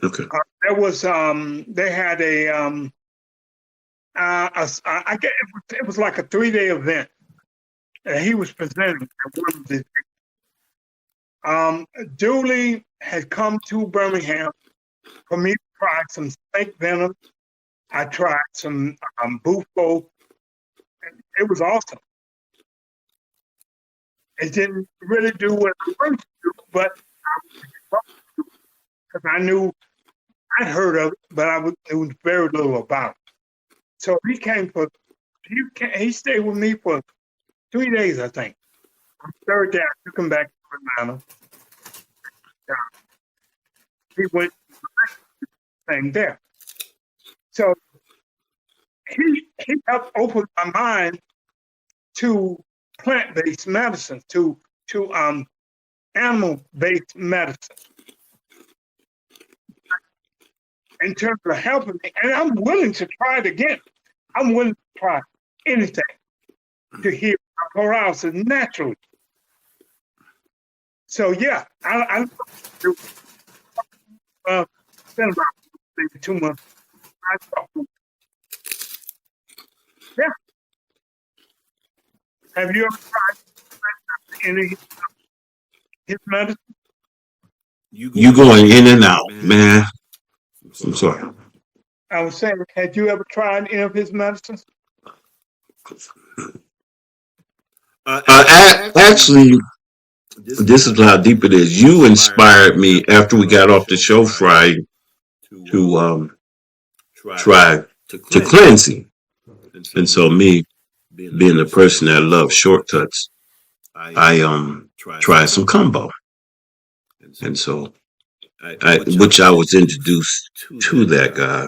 Okay. There was they had I guess it was like a 3-day event, and he was presenting at one of the. Dooley had come to Birmingham for me to try some snake venom. I tried some bufo. It was awesome. It didn't really do what I wanted to do, but because I knew I'd heard of it, but I knew very little about it. So he came he stayed with me for 3 days, I think. On the third day, I took him back to Atlanta. He went to the thing there. So he helped open my mind to plant-based medicine, to animal-based medicine. In terms of helping me, and I'm willing to try it again. I'm willing to try anything to heal my paralysis naturally. So yeah, I spent about maybe 2 months. Yeah. Have you ever tried any of his medicine? You going in and out, man. I'm sorry. I was saying, had you ever tried any of his medicines? Actually, this is how deep it is. You inspired me after we got off the show Friday to try to cleansing. And so me being the person that loves shortcuts, I tried some combo. And so which I was introduced to that guy.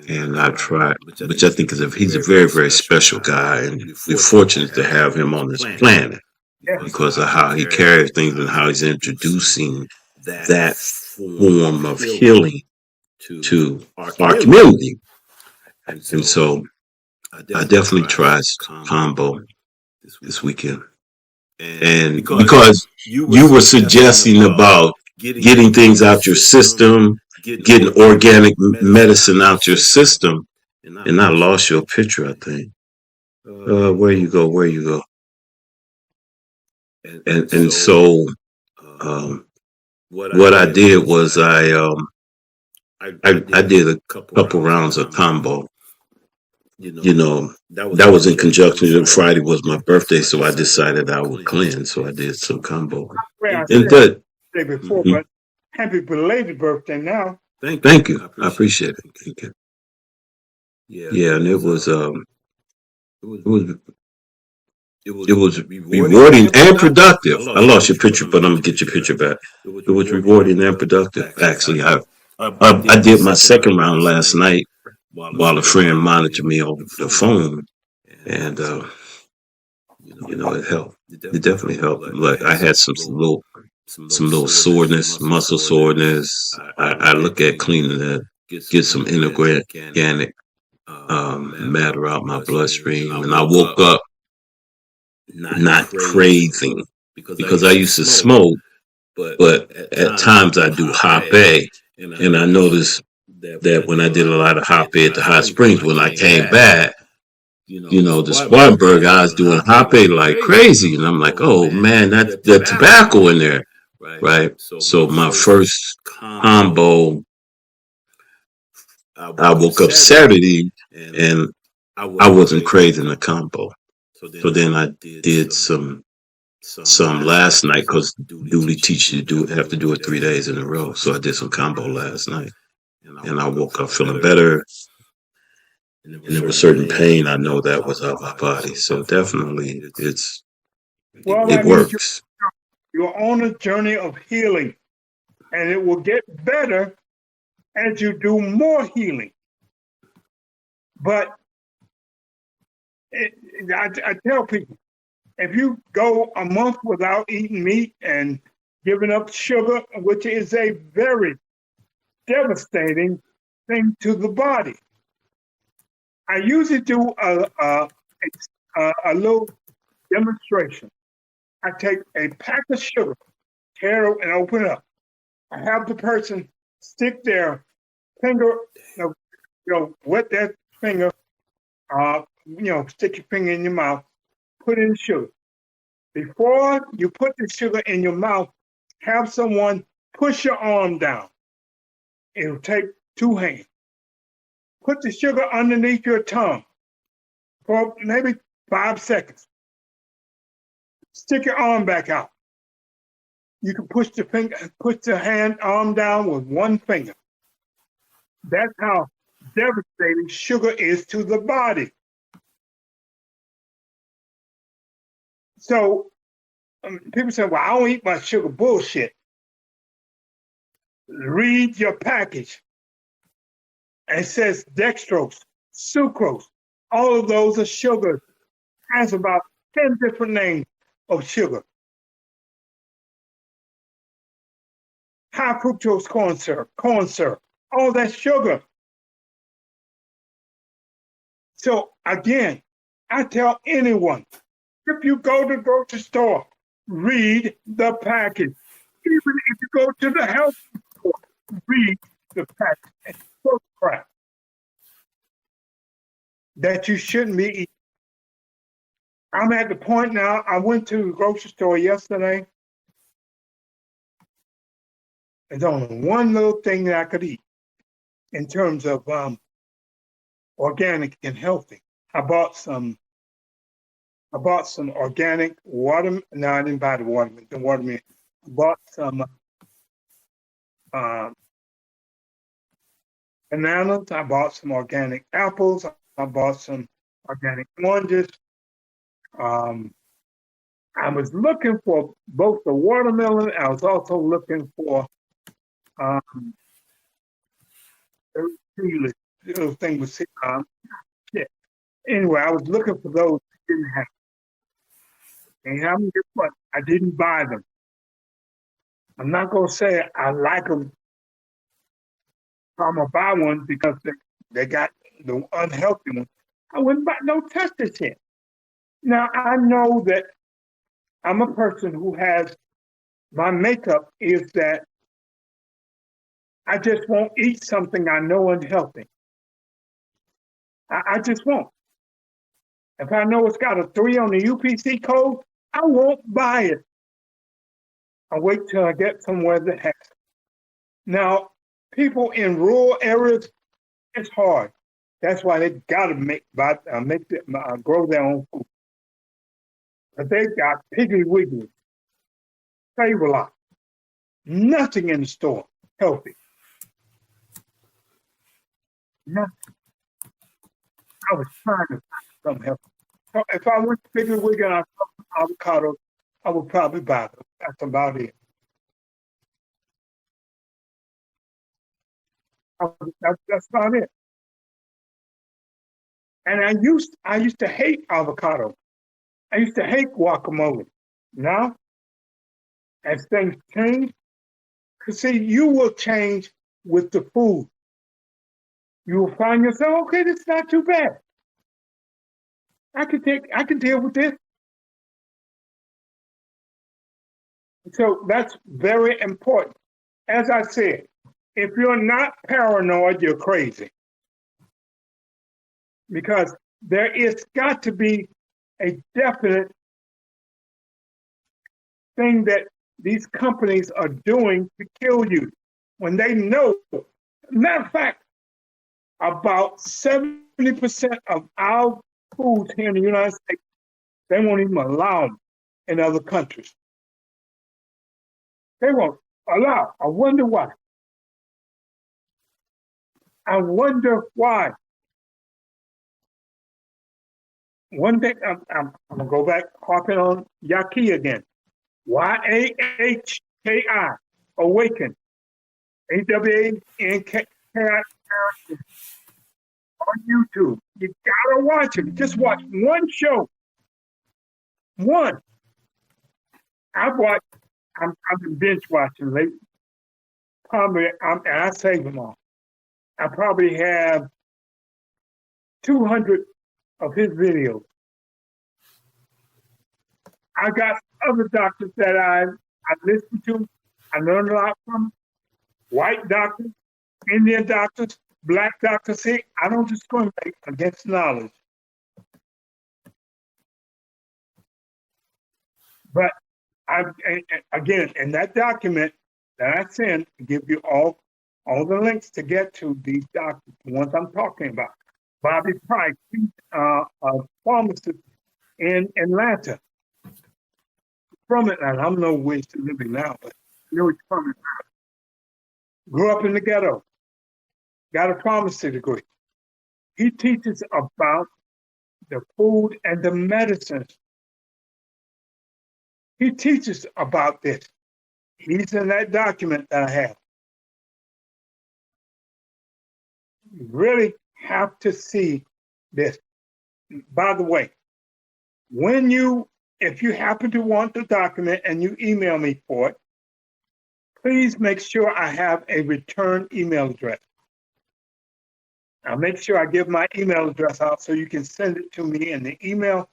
And I tried, which I think he's a very, very special guy. And we're fortunate to have him on this planet because of how he carries things and how he's introducing that form of healing to our community. And so I definitely tried combo this weekend. And because you were suggesting about getting things out your system, getting organic medicine out your system, and I lost your picture, I think. Where you go? And so what I did was I did a couple rounds of combo. You know, that was in conjunction with Friday was my birthday, so I decided I would cleanse. So I did some combo. And good. Before, but happy belated birthday now. Thank you. I appreciate it. Thank you. Yeah, and it was it was rewarding and productive. I lost your picture, but I'm gonna get your picture back. It was rewarding and productive. Actually, I did my second round last night while a friend monitored me over the phone, and it helped. It definitely helped. Like I had some little soreness, muscle soreness. I look at cleaning that, get some inorganic matter out my bloodstream, and I woke up not craving because I used to smoke, but at times I do hot A, and I noticed that when I did a lot of hot A at the hot springs, when I came back, the Spartanburg, I was doing hot A like crazy, and I'm like, oh man, that tobacco in there, right? So my first combo, I woke up Saturday, and I wasn't craving the combo. So then I did some last night because duty teaches you have to do it 3 days in a row. So I did some combo last night, and I woke up feeling better. And there was certain pain I know that was out of my body. So definitely, Well, it that means works. you're on a journey of healing, and it will get better as you do more healing. But I tell people, if you go a month without eating meat and giving up sugar, which is a very devastating thing to the body, I usually do a little demonstration. I take a pack of sugar, tear it and open it up. I have the person stick their finger, wet that finger, stick your finger in your mouth, put in sugar. Before you put the sugar in your mouth, have someone push your arm down. It'll take 2 hands. Put the sugar underneath your tongue for maybe 5 seconds. Stick your arm back out. You can push the arm down with 1 finger. That's how devastating sugar is to the body. So people say, well, I don't eat my sugar. Bullshit. Read your package. And it says dextrose, sucrose. All of those are sugars. Has about 10 different names of sugar. High fructose corn syrup, all that sugar. So again, I tell anyone, if you go to the grocery store, read the package. Even if you go to the health store, read the package. It's so crap that you shouldn't be eating. I'm at the point now, I went to the grocery store yesterday. There's only one little thing that I could eat in terms of organic and healthy. I bought some organic watermelon. No, I didn't buy the watermelon. I bought some bananas. I bought some organic apples. I bought some organic oranges. I was looking for both the watermelon. I was also looking for the little thing was shit. Anyway, I was looking for those that didn't have. And guess what? I didn't buy them. I'm not gonna say I like them. I'm gonna buy one because they got the unhealthy one. I wouldn't buy no tested shit. Now I know that I'm a person who has my makeup is that I just won't eat something I know unhealthy. I just won't. If I know it's got a 3 on the UPC code, I won't buy it. I'll wait till I get somewhere that has it. Now, people in rural areas, it's hard. That's why they got to grow their own food. But they got Piggly Wiggly, Save-A-Lot, nothing in the store healthy. Nothing. I was trying to find some help. So if I went to Piggly Wiggly and I saw some avocados, I would probably buy them. That's about it. That's about it. And I used to hate avocado. I used to hate guacamole. Now, as things change, 'cause see, you will change with the food. You will find yourself, okay, this is not too bad. I can deal with this. So that's very important. As I said, if you're not paranoid, you're crazy. Because there is got to be a definite thing that these companies are doing to kill you when they know. Matter of fact, about 70% of our foods here in the United States, they won't even allow them in other countries. They won't allow. I wonder why. I wonder why. One day, I'm going to go back, harping on Yaki again. Yahki, awaken. AWANKI on YouTube. You gotta watch it. Just watch one show. One. I've been binge watching lately. Probably, I save them all. I probably have 200 of his videos. I got other doctors that I listen to. I learned a lot from white doctors, Indian doctors, black doctors. See, I don't discriminate against knowledge. But again, in that document that I send, I give you all the links to get to these doctors, the ones I'm talking about. Bobby Price, he's a pharmacist in Atlanta. From Atlanta, I don't know where he's living now, but I know he's from Atlanta. Grew up in the ghetto, got a pharmacy degree. He teaches about the food and the medicines. He teaches about this. He's in that document that I have. You really have to see this. By the way, if you happen to want the document and you email me for it, please make sure I have a return email address. I'll make sure I give my email address out so you can send it to me in the email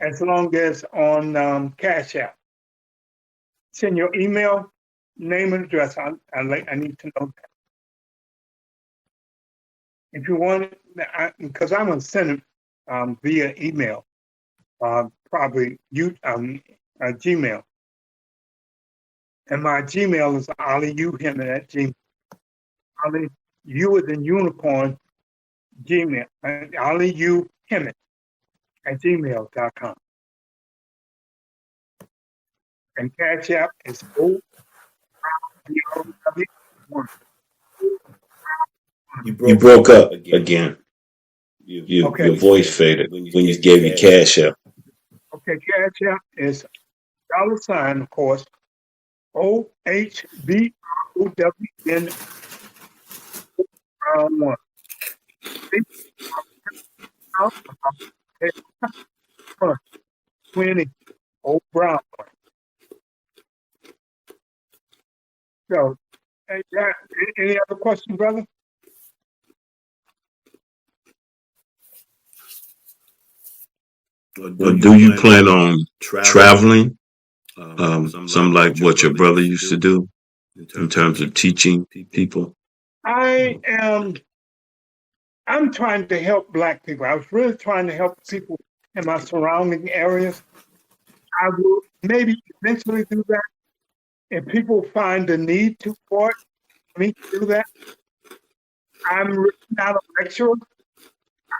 as long as on Cash App. Send your email, name, and address. I need to know that. If you want it, because I'm going to send it via email, probably Gmail. And my Gmail is Ollie U Hemmitt at Gmail. Ollie U is in unicorn, Gmail. Ollie U Hemmitt at gmail.com. And Cash App is OWW1. You broke up again. Your voice faded when you gave me Cash App. Okay, Cash App is $, of course, OHBROWN1. 20 old brown one. So, any other questions, brother? Or do you plan on traveling? Some like what your brother used to do in terms of teaching people? I'm trying to help Black people. I was really trying to help people in my surrounding areas. I will maybe eventually do that if people find the need for it, for me to do that. I'm not a lecturer.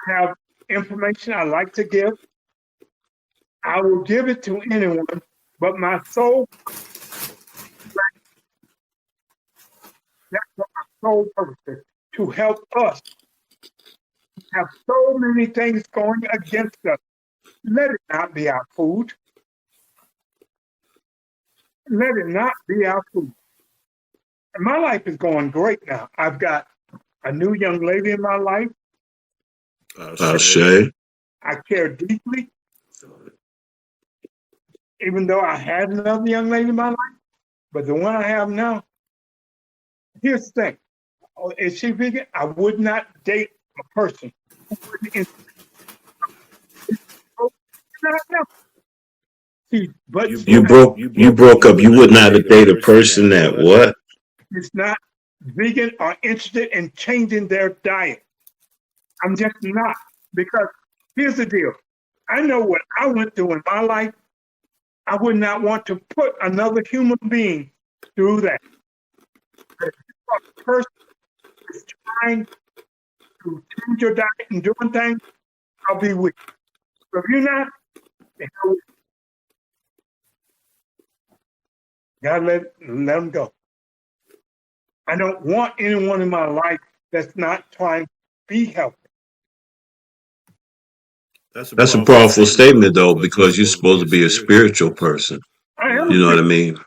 I have information I like to give. I will give it to anyone, but my soul, that's what my sole purpose is, to help us have so many things going against us. Let it not be our food. Let it not be our food. And my life is going great now. I've got a new young lady in my life. Shay. I care deeply, even though I had another young lady in my life. But the one I have now, here's the thing. Is she vegan? I would not date a person who wouldn't. But You broke up. You would not have dated a person that what? It's not vegan or interested in changing their diet. I'm just not. Because here's the deal. I know what I went through in my life. I would not want to put another human being through that. If a person is trying to change your diet and doing things, I'll be with you. So if you're not, then gotta let them go. I don't want anyone in my life that's not trying to be healthy. That's a powerful statement, though, because you're supposed to be a spiritual person. I am. You know what I mean?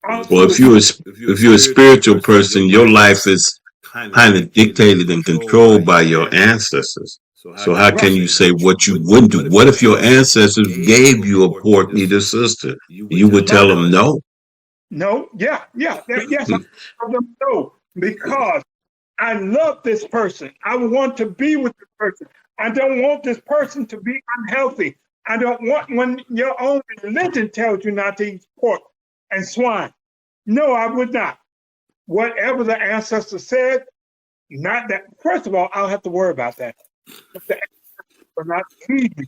Well, Also, if you're a spiritual person, your life is kind of dictated and controlled by your ancestors. So how can you say what you wouldn't do? What if your ancestors gave you a pork eater sister? You would tell them no? no, yes, I tell them no, because I love this person. I want to be with this person. I don't want this person to be unhealthy. I don't want when your own religion tells you not to eat pork and swine. No, I would not. Whatever the ancestors said, not that. First of all, I don't have to worry about that. If the ancestors are not lead me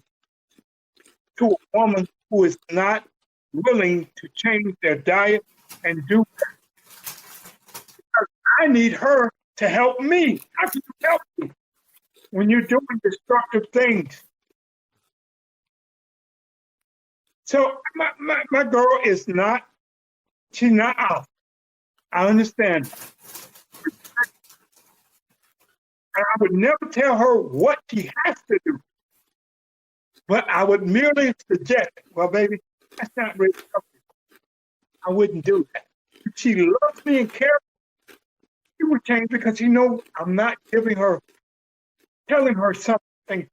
to a woman who is not willing to change their diet and do that. Because I need her to help me. How can you help me when you're doing destructive things? So my girl is not, she's not out. I understand. And I would never tell her what she has to do. But I would merely suggest, well, baby, that's not really something. I wouldn't do that. If she loves me and cares, she would change because she knows I'm not telling her something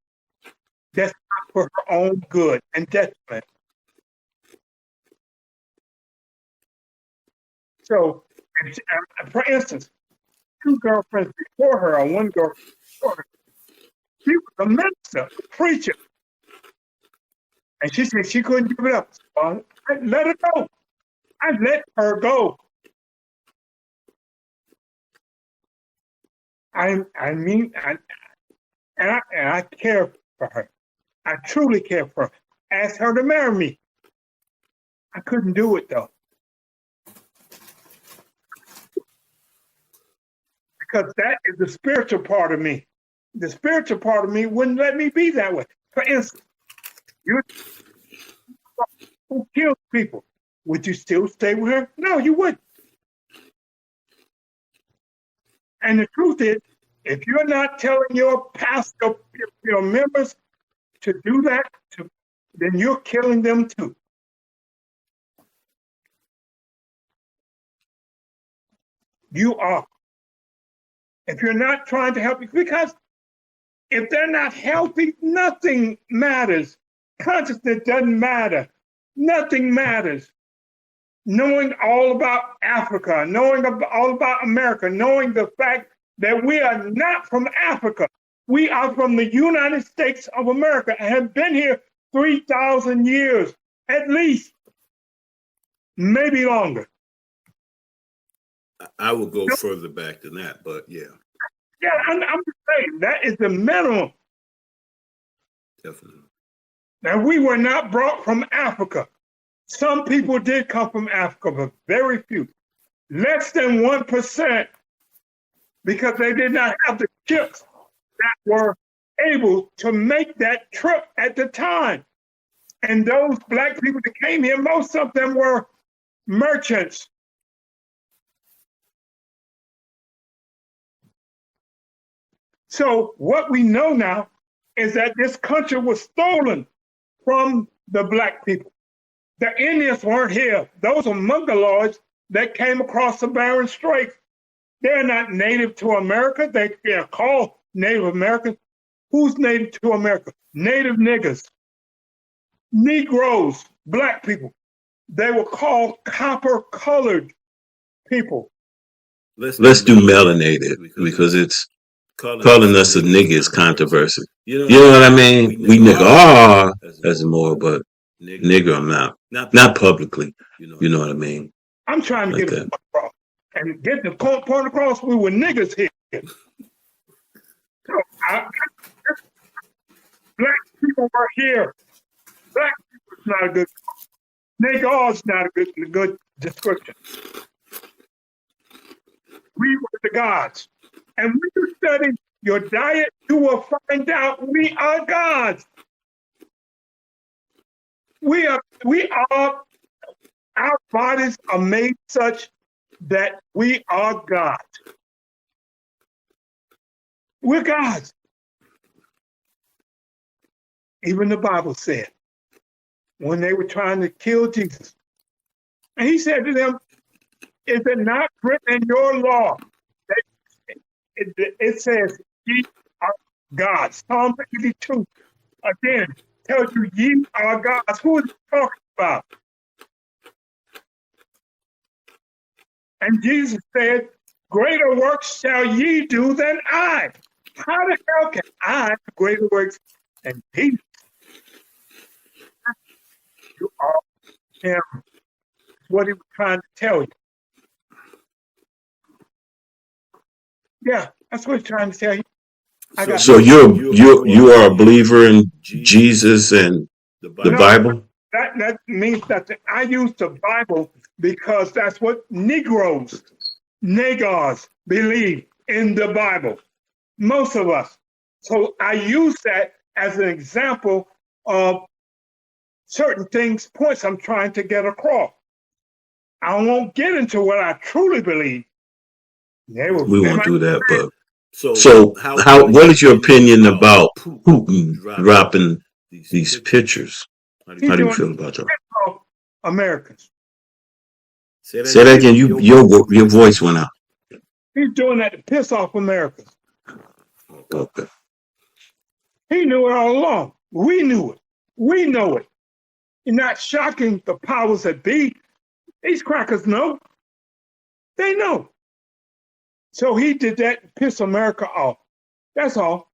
that's not for her own good and detriment. So, for instance, two girlfriends before her, or one girlfriend before her, she was a minister, a preacher. And she said she couldn't give it up. So I let her go. I let her go. I care for her. I truly care for her. Asked her to marry me. I couldn't do it though. Because that is the spiritual part of me. The spiritual part of me wouldn't let me be that way. For instance, who kills people? Would you still stay with her? No, you wouldn't. And the truth is, if you're not telling your pastor, your members to do that, then you're killing them too. You are. If you're not trying to help, because if they're not healthy, nothing matters. Consciousness doesn't matter. Nothing matters. Knowing all about Africa, knowing all about America, knowing the fact that we are not from Africa. We are from the United States of America and have been here 3,000 years, at least, maybe longer. I would go further back than that, but yeah. Yeah, I'm just saying, that is the minimum. Definitely. Now, we were not brought from Africa. Some people did come from Africa, but very few. Less than 1%, because they did not have the ships that were able to make that trip at the time. And those black people that came here, most of them were merchants. So what we know now, is that this country was stolen from the black people. The Indians weren't here. Those are Mongoloids that came across the Bering Straits. They're not native to America. They are called Native Americans. Who's native to America? Native niggers, Negroes, black people. They were called copper-colored people. Let's do melanated because it's calling us a nigga is controversial. You know what I mean? We nigga are as more, but nigga I'm not. Not publicly. You know what I mean? I'm trying to get the point across. And get the point across, we were niggas here. So black people were here. Black people is not a good nigga is not a good description. We were the gods. And when you study your diet, you will find out we are gods. We are, our bodies are made such that we are gods. We're gods. Even the Bible said, when they were trying to kill Jesus, and he said to them, is it not written in your law that it says ye are gods? Psalm 82 again tells you ye are gods. Who is he talking about? And Jesus said, greater works shall ye do than I. How the hell can I do greater works than Jesus? You are him. What he was trying to tell you. Yeah, that's what he's trying to tell you. So you are a believer in Jesus and the Bible? That means that I use the Bible because that's what Negroes, niggas believe in the Bible. Most of us. So I use that as an example of certain things, points I'm trying to get across. I won't get into what I truly believe. We won't do that, but so what is your opinion about Putin dropping these pictures? How do you feel about that? Americans. Say that again. Your voice went out. He's doing that to piss off Americans. Okay. He knew it all along. We knew it. We know it. You're not shocking the powers that be. These crackers know. They know. So he did that to piss America off. That's all.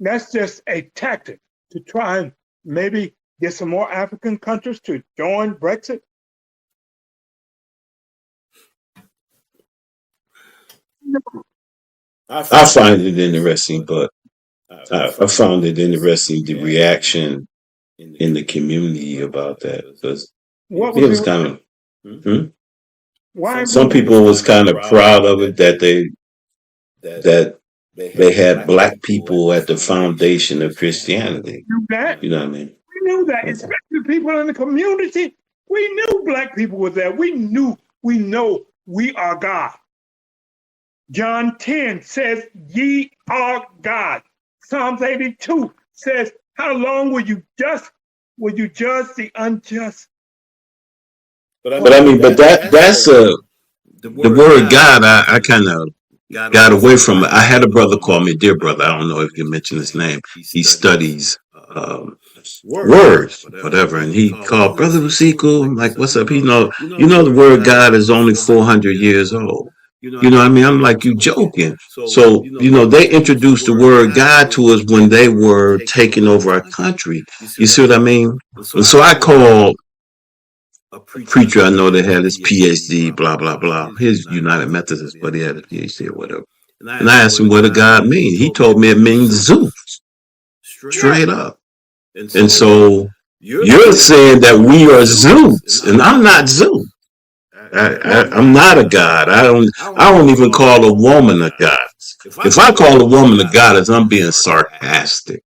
That's just a tactic to try and maybe get some more African countries to join Brexit. No. I find it interesting, but I found it interesting the reaction in the community about that because it was kind of. Some people was kind of proud of it that they had black people at the foundation of Christianity. You know what I mean? We knew that, especially people in the community. We knew black people were there. We know we are God. John 10 says, ye are God. Psalms 82 says, how long will you judge the unjust? But that's the word God. I kind of got away from it. I had a brother call me, dear brother. I don't know if you can mention his name. He studies words, whatever, and he called Brother Lucico. I'm like, what's up? You know the word God is only 400 years old. You know what I mean? I'm like, you joking. So, they introduced the word God to us when they were taking over our country. You see what I mean? And so I called a preacher I know that had his PhD, blah, blah, blah. His United Methodist, but he had a PhD or whatever. And I asked him, what does God mean? He told me it means Zeus. Straight up. And so you're saying that we are Zeus, and I'm not Zeus. I'm not a god. I don't even call a woman a goddess. If I call a woman a goddess, I'm being sarcastic.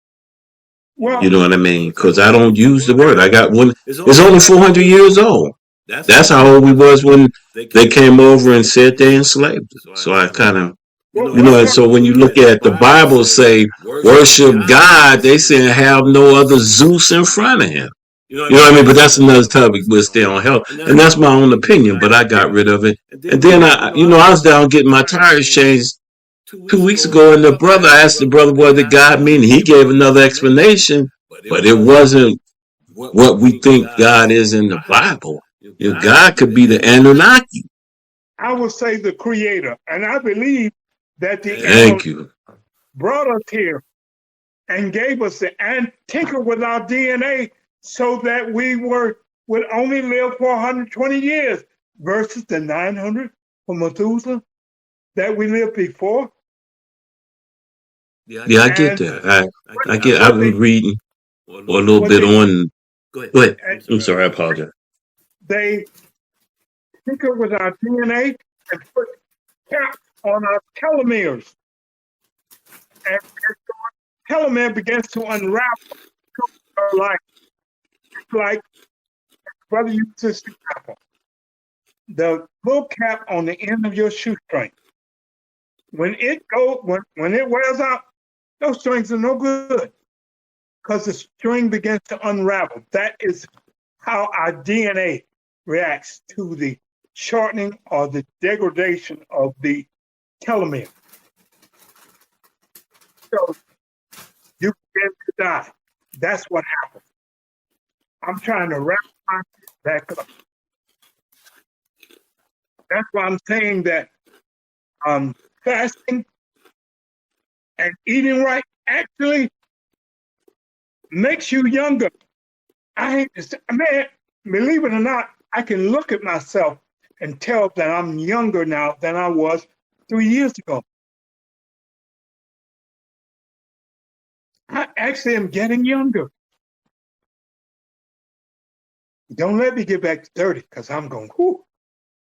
You know what I mean? Because I don't use the word. I got one. It's only 400 years old. That's how old we was when they came over and said they enslaved us. So I kind of And so when you look at the Bible say worship God, they say have no other Zeus in front of him. You know what I mean? But that's another topic. We'll stay on health, and that's my own opinion. But I got rid of it, and then I was down getting my tires changed 2 weeks ago, and the brother asked the brother what did God mean. He gave another explanation, but it wasn't what we think God is in the Bible. God could be the Anunnaki. I would say the creator. And I believe that the Thank you. brought us here and gave us and tinkered with our DNA so that we would only live for 120 years versus the 900 for Methuselah that we lived before. Yeah, I get that. I've been reading a little bit on. Go ahead. I'm sorry, I apologize. They tinker with our DNA and put caps on our telomeres. And as the telomere begins to unravel, it's like brother used this example. The little cap on the end of your shoestring. When it wears out, those strings are no good because the string begins to unravel. That is how our DNA reacts to the shortening or the degradation of the telomere. So you begin to die. That's what happens. I'm trying to wrap my back up. That's why I'm saying that fasting and eating right actually makes you younger. I hate to say, man, believe it or not, I can look at myself and tell that I'm younger now than I was 3 years ago. I actually am getting younger. Don't let me get back to 30 because I'm going, whoo,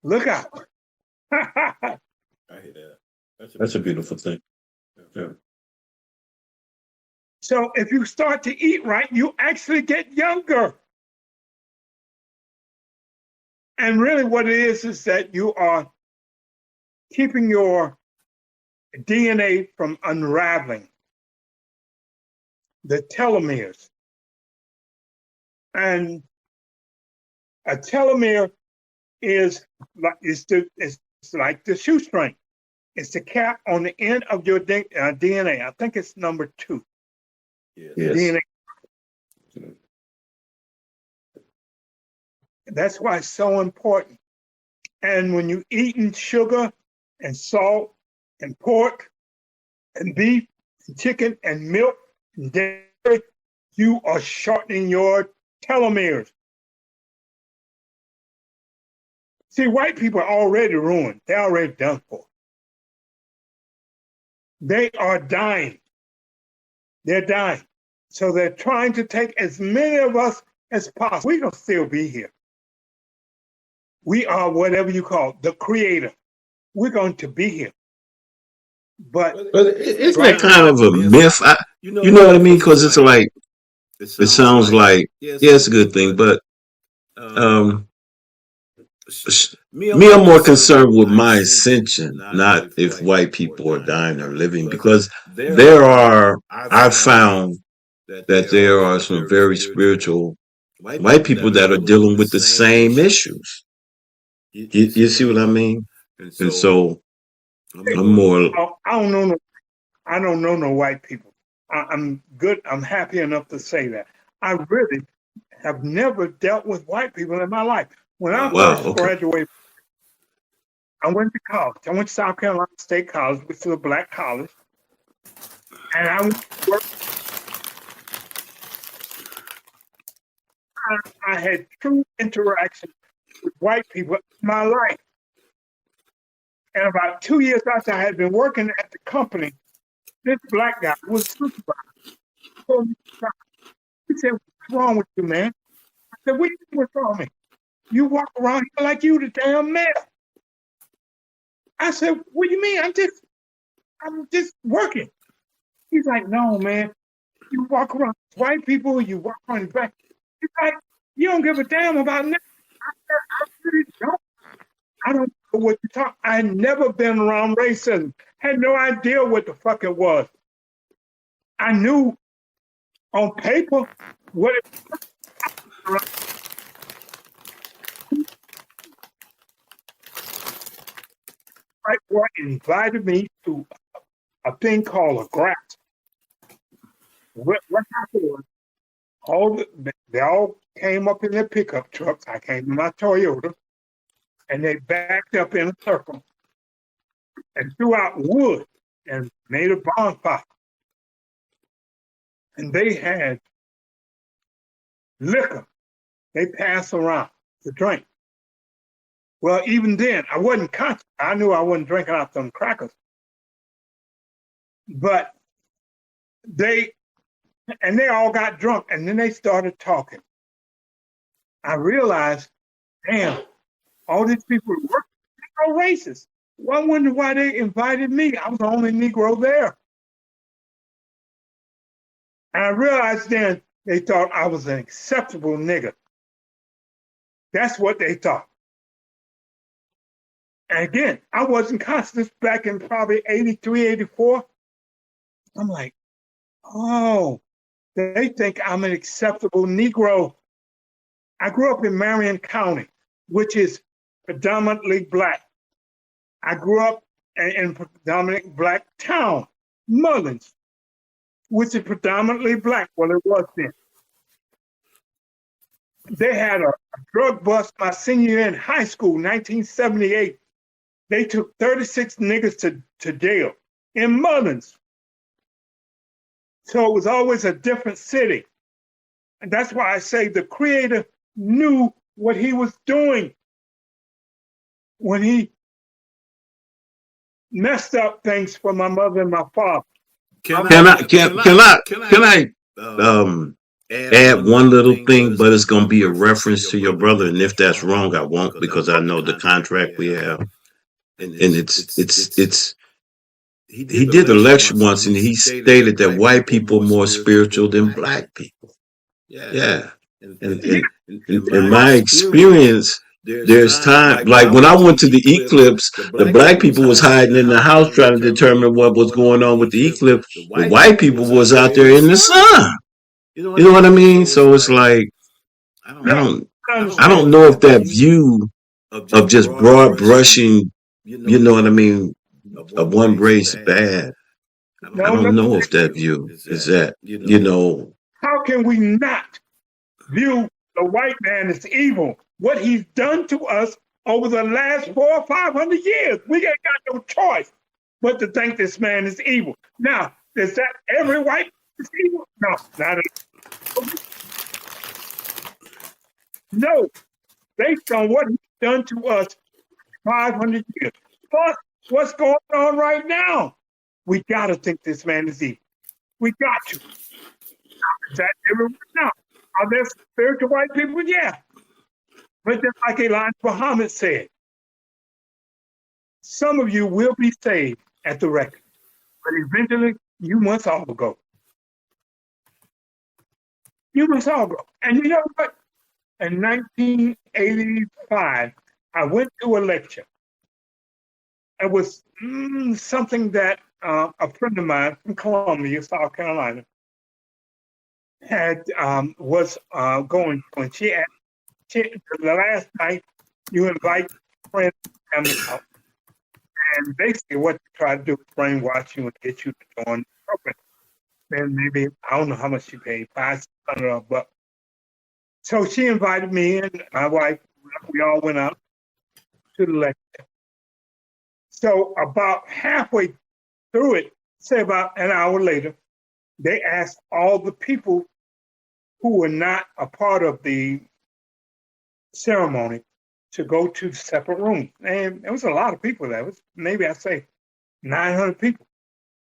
look out. I hear that. That's a beautiful thing. Yeah. So if you start to eat right, you actually get younger. And really what it is that you are keeping your DNA from unraveling. The telomeres. And a telomere is like the shoestring. It's the cap on the end of your DNA. I think it's number 2. Yes. DNA. That's why it's so important. And when you're eating sugar and salt and pork and beef and chicken and milk and dairy, you are shortening your telomeres. See, white people are already ruined. They're already done for. They are dying. They're dying. So they're trying to take as many of us as possible. We're going to still be here. We are whatever you call the creator. We're going to be here. But isn't that kind of a myth? You know what I mean? Because it's like, it sounds like, yeah, it's a good thing, but me, I'm more concerned with my ascension, not if white people are dying or living, because I've found that there are some very spiritual white people that are dealing with the same issues. You see what I mean? And so I'm more. I don't know no white people. I'm good. I'm happy enough to say that. I really have never dealt with white people in my life. When I first graduated, I went to college. I went to South Carolina State College, which is a black college. And I went to work. I had true interaction with white people in my life. And about 2 years after I had been working at the company, this black guy was supervisor. He said, "What's wrong with you, man?" I said, "What do you think what's wrong with me? You walk around here like you the damn mayor." I said, "What do you mean? I'm just working." He's like, "No, man. You walk around white people, you walk around the back." He's like, "You don't give a damn about nothing." I said, "I really don't. I don't know what you're talking. I've never been around racism. Had no idea what the fuck it was. I knew on paper what it was. Right, boy invited me to a thing called a grass. What happened was they all came up in their pickup trucks. I came in my Toyota, and they backed up in a circle and threw out wood and made a bonfire. And they had liquor they passed around to drink. Well, even then, I wasn't conscious. I knew I wasn't drinking out them crackers. But they all got drunk, and then they started talking. I realized, damn, all these people were Negro racists. Well, I wonder why they invited me. I was the only Negro there. And I realized then they thought I was an acceptable nigger. That's what they thought. And again, I wasn't conscious back in probably 83, 84. I'm like, oh, they think I'm an acceptable Negro. I grew up in Marion County, which is predominantly black. I grew up in a predominantly black town, Mullins, which is predominantly black. Well, it was then. They had a drug bust my senior year in high school, 1978. They took 36 niggas to jail in Mullins. So it was always a different city. And that's why I say the Creator knew what he was doing when he messed up things for my mother and my father. Can I add one little thing, but it's gonna be a reference to your brother, and if that's wrong, I won't, because I know the contract we have. And it's he did a lecture once and he stated that white people are more spiritual than black people. Yeah. And in my experience, there's time, like when I went to the eclipse, the black people was hiding in the house trying to determine what was going on with the eclipse. The white people was out there in the sun. You know what I mean? So it's like, I don't know if that view of just broad brushing, you know what I mean, of one race bad. I don't know if that view is that, you know. How can we not view the white man as evil? What he's done to us over the last 400 or 500 years. We ain't got no choice but to think this man is evil. Now, is that every white man is evil? No, not at all. No, based on what he's done to us 500 years. Plus, what's going on right now? We got to think this man is evil. We got to. Is that everyone? No. Are there spiritual white people? Yeah. But just like Elijah Muhammad said, some of you will be saved at the reckoning, but eventually you must all go. You must all go. And you know what? In 1985, I went to a lecture. It was something that a friend of mine from Columbia, South Carolina, had was going to. And she asked, the last night you invite friends and family out, and basically what they try to do is brainwash you and get you to join the program. And maybe I don't know how much she paid, $500 $600. So she invited me and my wife. We all went out to the lecture. So about halfway through it, say about an hour later, they asked all the people who were not a part of the ceremony to go to separate rooms. And there was a lot of people there. It was maybe I'd say 900 people.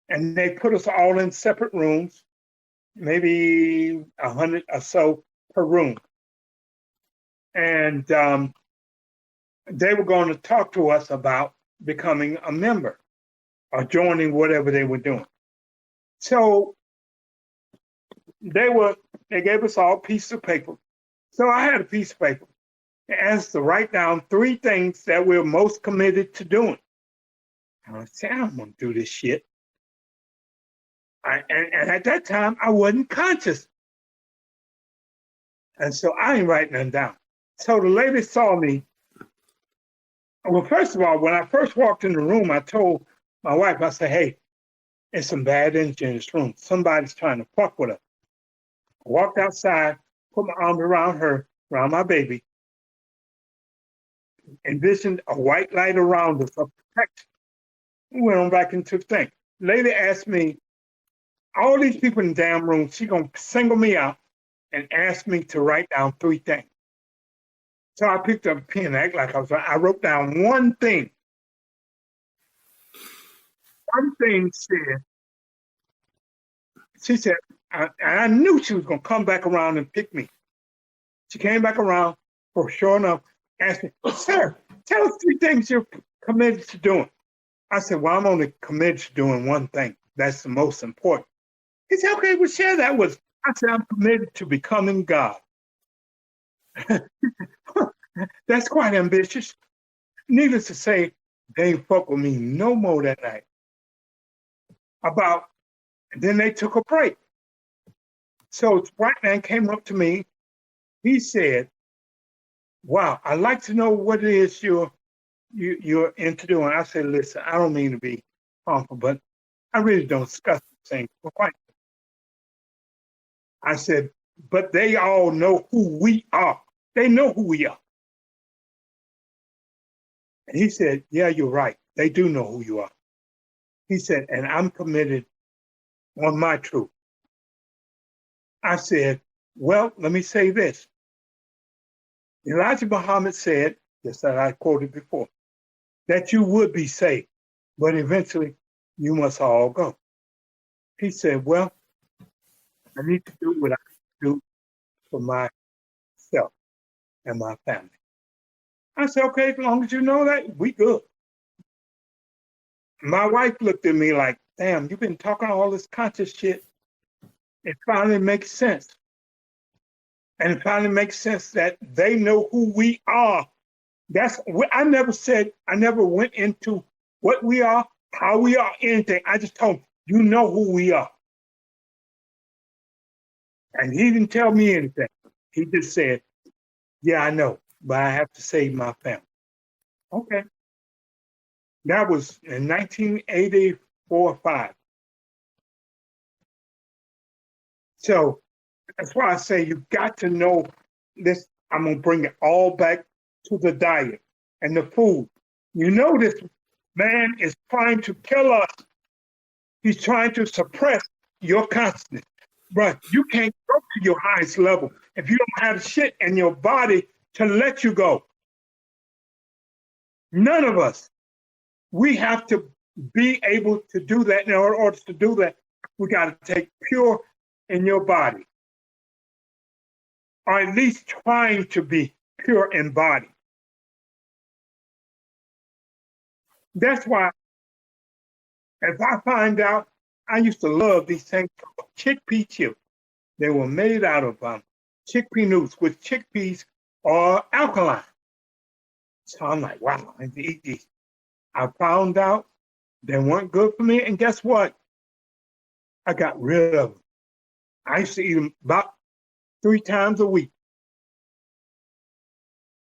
And they put us all in separate rooms, maybe 100 or so per room. And they were going to talk to us about becoming a member or joining whatever they were doing. So they gave us all a piece of paper. So I had a piece of paper. It asked to write down 3 things that we're most committed to doing. I said, I don't want to do this shit. And at that time, I wasn't conscious. And so I ain't writing them down. So the lady saw me. Well, first of all, when I first walked in the room, I told my wife, I said, hey, there's some bad energy in this room. Somebody's trying to fuck with her. I walked outside, put my arm around her, around my baby, envisioned a white light around us of protection. We went on back into the thing. Lady asked me, all these people in the damn room, she gonna single me out and ask me to write down 3 things. So I picked up a pen, act like I wrote down one thing. One thing she said, and I knew she was gonna come back around and pick me. She came back around, for sure enough, asked me, sir, tell us 3 things you're committed to doing. I said, well, I'm only committed to doing one thing. That's the most important. He said, okay, well, share that with us. I said, I'm committed to becoming God. That's quite ambitious. Needless to say, they ain't fuck with me no more that night. Then they took a break. So this white man came up to me. He said, wow, I'd like to know what it is you're into doing. I said, listen, I don't mean to be harmful, but I really don't discuss things with white people. I said, but they all know who we are. They know who we are. And he said, yeah, you're right. They do know who you are. He said, and I'm committed on my truth. I said, well, let me say this. Elijah Muhammad said, just as I quoted before, that you would be saved, but eventually you must all go. He said, well, I need to do what I do for myself and my family. I said, okay, as long as you know that, we good. My wife looked at me like, damn, you've been talking all this conscious shit. It finally makes sense. And it finally makes sense that they know who we are. I never went into what we are, how we are, anything. I just told them, you know who we are. And he didn't tell me anything. He just said, yeah, I know, but I have to save my family. Okay. That was in 1984 or 5. So that's why I say you've got to know this. I'm going to bring it all back to the diet and the food. You know, this man is trying to kill us. He's trying to suppress your consciousness. But you can't go to your highest level if you don't have shit in your body to let you go. None of us. We have to be able to do that. In order to do that, we got to take pure in your body, or at least trying to be pure in body. That's why if I find out, I used to love these things called chickpea chips. They were made out of chickpea noodles, which chickpeas are alkaline. So I'm like, wow, I need to eat these. I found out they weren't good for me, and guess what? I got rid of them. I used to eat them about 3 times a week.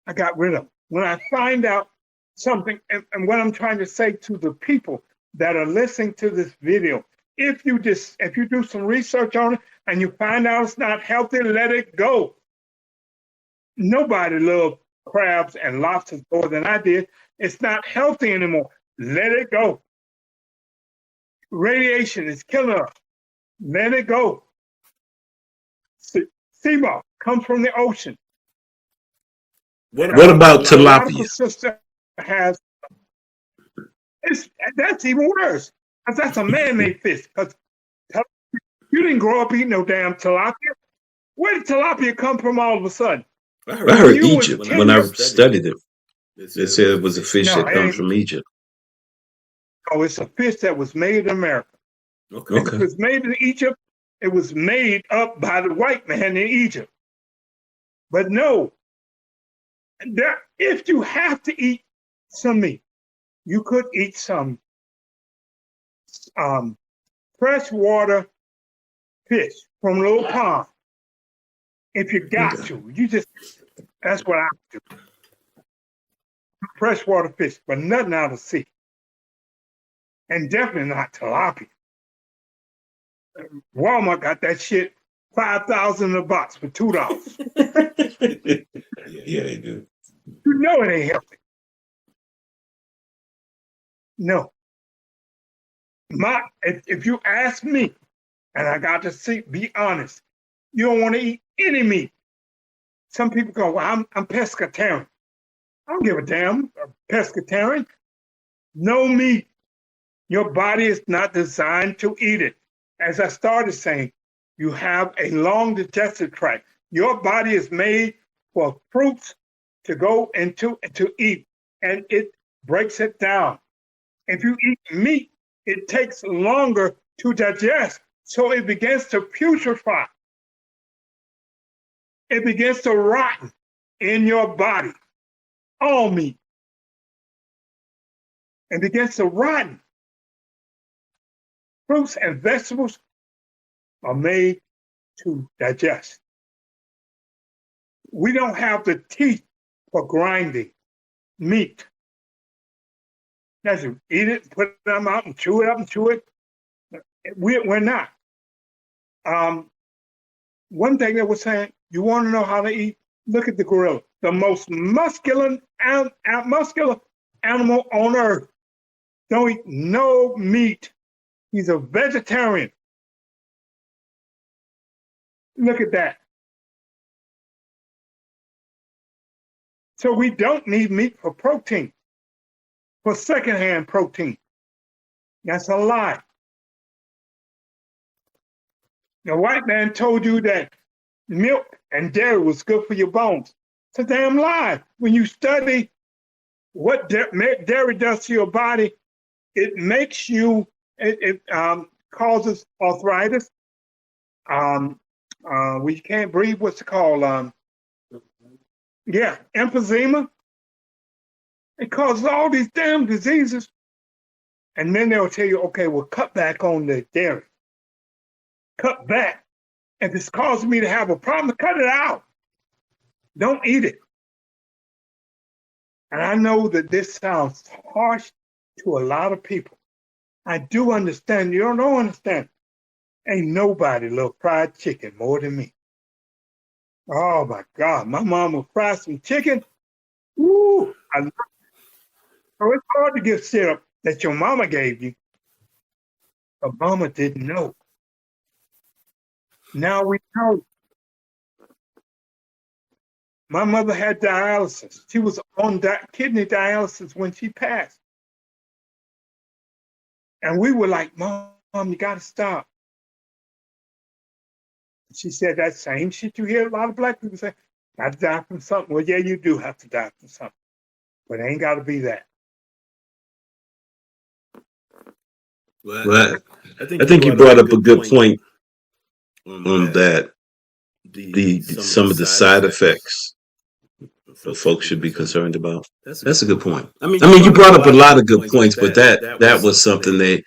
I got rid of them. When I find out something, and what I'm trying to say to the people that are listening to this video, if you do some research on it and you find out it's not healthy, let it go. Nobody loved crabs and lobsters more than I did. It's not healthy anymore. Let it go. Radiation is killing us. Let it go. Sea moss comes from the ocean. What about tilapia? Sister that's even worse. Because that's a man-made fish. Because you didn't grow up eating no damn tilapia. Where did tilapia come from all of a sudden? I heard Egypt when I studied it. They said it was a fish that comes from Egypt. Oh, it's a fish that was made in America. Okay. If it was made in Egypt, it was made up by the white man in Egypt. But no, if you have to eat some meat, you could eat some freshwater fish from a little pond. If you got to, that's what I do. Freshwater fish, but nothing out of the sea. And definitely not tilapia. Walmart got that shit 5,000 in a box for $2. Yeah, they do. You know it ain't healthy. No. If you ask me, and I got to be honest, you don't want to eat any meat. Some people go, well, I'm pescatarian. I don't give a damn. Pescatarian. No meat. Your body is not designed to eat it. As I started saying, you have a long digestive tract. Your body is made for fruits to go into to eat, and it breaks it down. If you eat meat, it takes longer to digest, so it begins to putrefy. It begins to rot in your body. All meat. It begins to rot. Fruits and vegetables are made to digest. We don't have the teeth for grinding meat. That's it. Eat it, put it in our mouth, and chew it up and chew it. We're not. One thing that we're saying, you want to know how to eat? Look at the gorilla, the most muscular animal on earth. Don't eat no meat. He's a vegetarian. Look at that. So we don't need meat for protein, for secondhand protein. That's a lie. The white man told you that milk and dairy was good for your bones. It's a damn lie. When you study what dairy does to your body, it makes you, it causes arthritis. We can't breathe, what's it called? Emphysema. It causes all these damn diseases. And then they'll tell you, okay, well, cut back on the dairy. Cut back. If it's causing me to have a problem, cut it out. Don't eat it. And I know that this sounds harsh to a lot of people. I do understand. You don't understand. Ain't nobody love fried chicken more than me. Oh my God, my mom would fry some chicken. Ooh, I love it. So it's hard to give syrup that your mama gave you, but mama didn't know. Now we know. My mother had dialysis. She was on kidney dialysis when she passed. And we were like, Mom, you got to stop. She said that same shit you hear a lot of black people say, got to die from something. Well, yeah, you do have to die from something. But it ain't got to be that. Well, I think you brought up a good point on that. Some of the side effects that folks should be concerned about. That's a good point. I mean, you brought up a lot of good points, but that was something that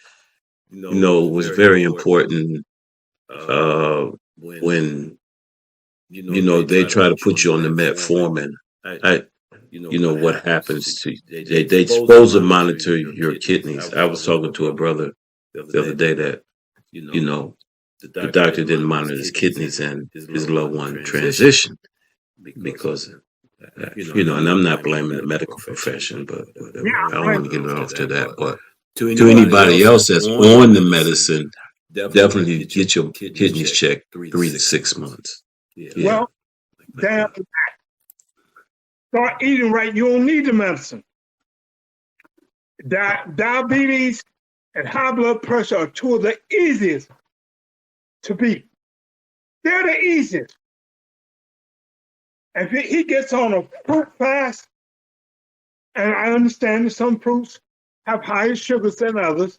was very important when they try to put you on the metformin. What happens to you. They supposed to monitor your kidneys. I was talking to a brother the other day that the doctor didn't monitor his kidneys and his loved one transitioned because and I'm not blaming the medical profession, but I don't want to get it off to that. But to anybody else that's on the medicine, definitely get your kidneys checked 3 to 6 months. Yeah. Well, damn, start eating right. You don't need the medicine. Diabetes and high blood pressure are two of the easiest to beat. They're the easiest. If he gets on a fruit fast, and I understand that some fruits have higher sugars than others,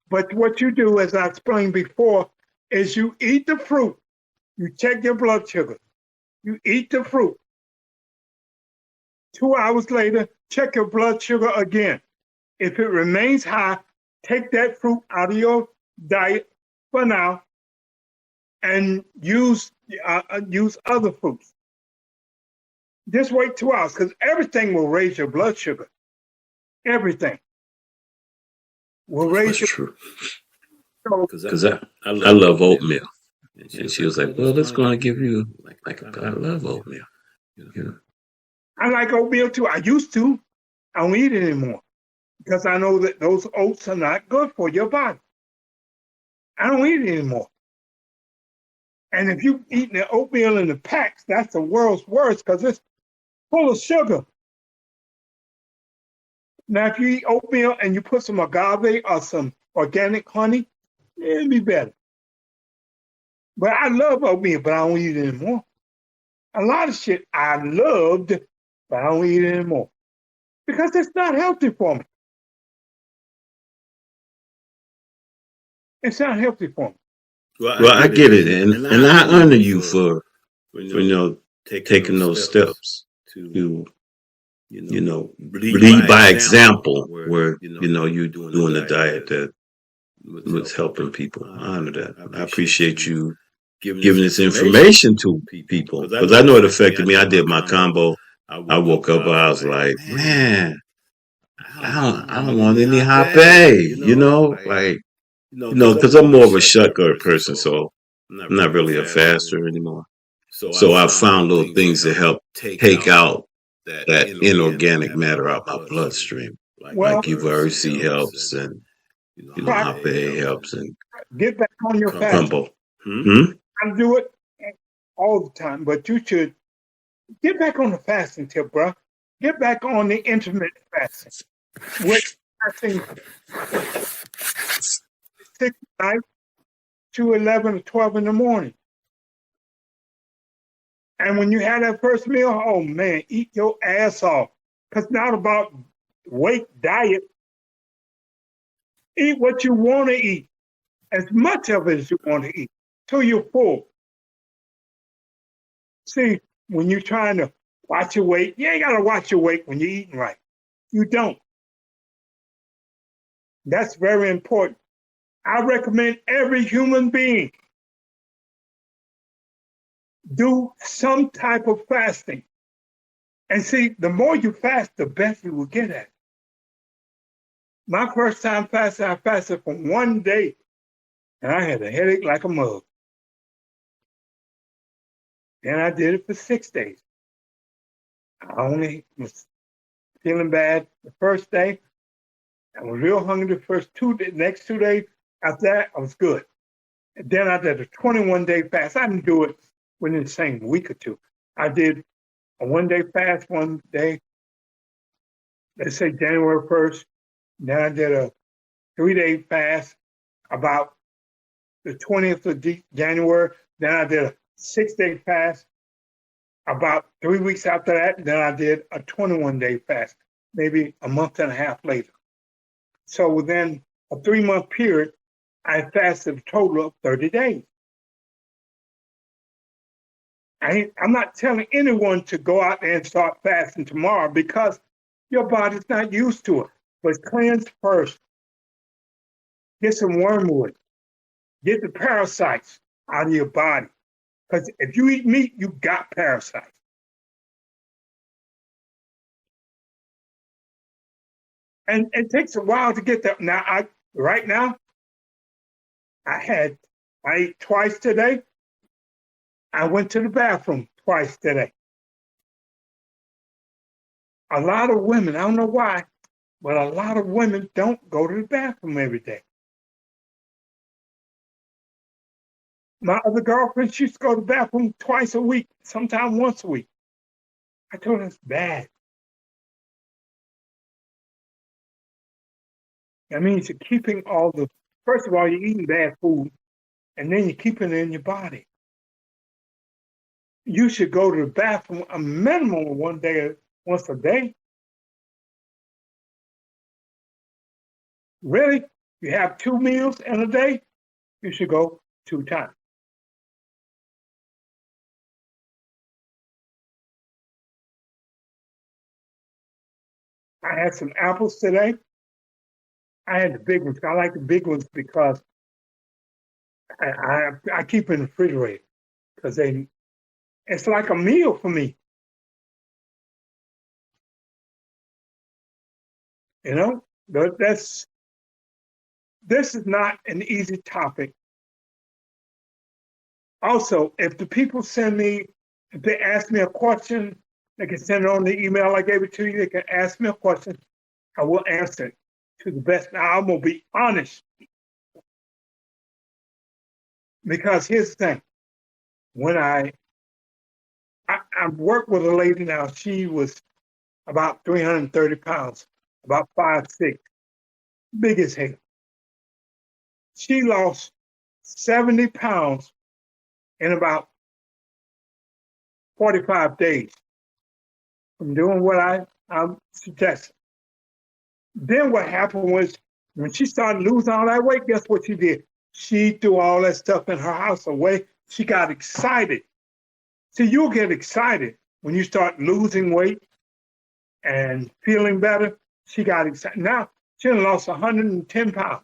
but what you do, as I explained before, is you eat the fruit, you check your blood sugar, you eat the fruit. 2 hours later, check your blood sugar again. If it remains high, take that fruit out of your diet for now and use other fruits. Just wait 2 hours because everything will raise your blood sugar. Everything will raise That's your true. so Because I love oatmeal. And she was like, well, it's going to give you, like, I love oatmeal. You know? I like oatmeal too. I used to. I don't eat it anymore because I know that those oats are not good for your body. I don't eat it anymore. And if you eat the oatmeal in the packs, that's the world's worst because it's full of sugar. Now, if you eat oatmeal and you put some agave or some organic honey, it'll be better. But I love oatmeal, but I don't eat it anymore. A lot of shit I loved, but I don't eat it anymore because it's not healthy for me. It's not healthy for me. Well, I get it. And I honor you for taking those steps to, lead by example where, you're doing a diet that was helping people. I honor that. I appreciate you giving this information to people because I know it affected me. I did my combo. I woke up, I was like, man, I don't want any hot bay, like, because I'm more of a shotgun person, so I'm not really a faster anymore. So I found little things to help take out that inorganic matter out my bloodstream. Well, Like Uversi helps and, hot bay helps and get back on your fast. crumble. Hmm? I do it all the time, but you should get back on the fasting tip, bro. Get back on the intermittent fasting. With fasting 6 at night to 11 or 12 in the morning. And when you have that first meal, oh man, eat your ass off. Because it's not about weight diet. Eat what you want to eat, as much of it as you want to eat, till you're full. See, when you're trying to watch your weight, you ain't got to watch your weight when you're eating right. You don't. That's very important. I recommend every human being do some type of fasting. And see, the more you fast, the better you will get at it. My first time fasting, I fasted for 1 day, and I had a headache like a mug. Then I did it for 6 days. I only was feeling bad the first day. I was real hungry the next 2 days. After that, I was good. And then I did a 21-day fast. I didn't do it within the same week or two. I did a 1-day fast one day, let's say January 1st. Then I did a 3-day fast about the 20th of January. Then I did a 6-day fast about 3 weeks after that. Then I did a 21-day fast, maybe a month and a half later. So within a 3-month period, I fasted a total of 30 days. I'm not telling anyone to go out there and start fasting tomorrow because your body's not used to it. But cleanse first. Get some wormwood. Get the parasites out of your body. Because if you eat meat, you got parasites. And it takes a while to get that. Now, right now, I ate twice today. I went to the bathroom twice today. A lot of women, I don't know why, but a lot of women don't go to the bathroom every day. My other girlfriend, she used to go to the bathroom twice a week, sometimes once a week. I told her it's bad. That means you're keeping first of all, you're eating bad food, and then you're keeping it in your body. You should go to the bathroom a minimum of once a day. Really? You have 2 meals in a day? You should go 2 times. I had some apples today. I had the big ones. I like the big ones because I keep in the refrigerator because it's like a meal for me. You know, but this is not an easy topic. Also, if the people if they ask me a question, they can send it on the email I gave it to you. They can ask me a question. I will answer it to the best. Now, I'm going to be honest because here's the thing. When I worked with a lady now, she was about 330 pounds, about 5'6", big as hell. She lost 70 pounds in about 45 days from doing what I'm suggesting. Then what happened was when she started losing all that weight, guess what she did? She threw all that stuff in her house away. She got excited. See, you'll get excited when you start losing weight and feeling better. She got excited. Now she lost 110 pounds.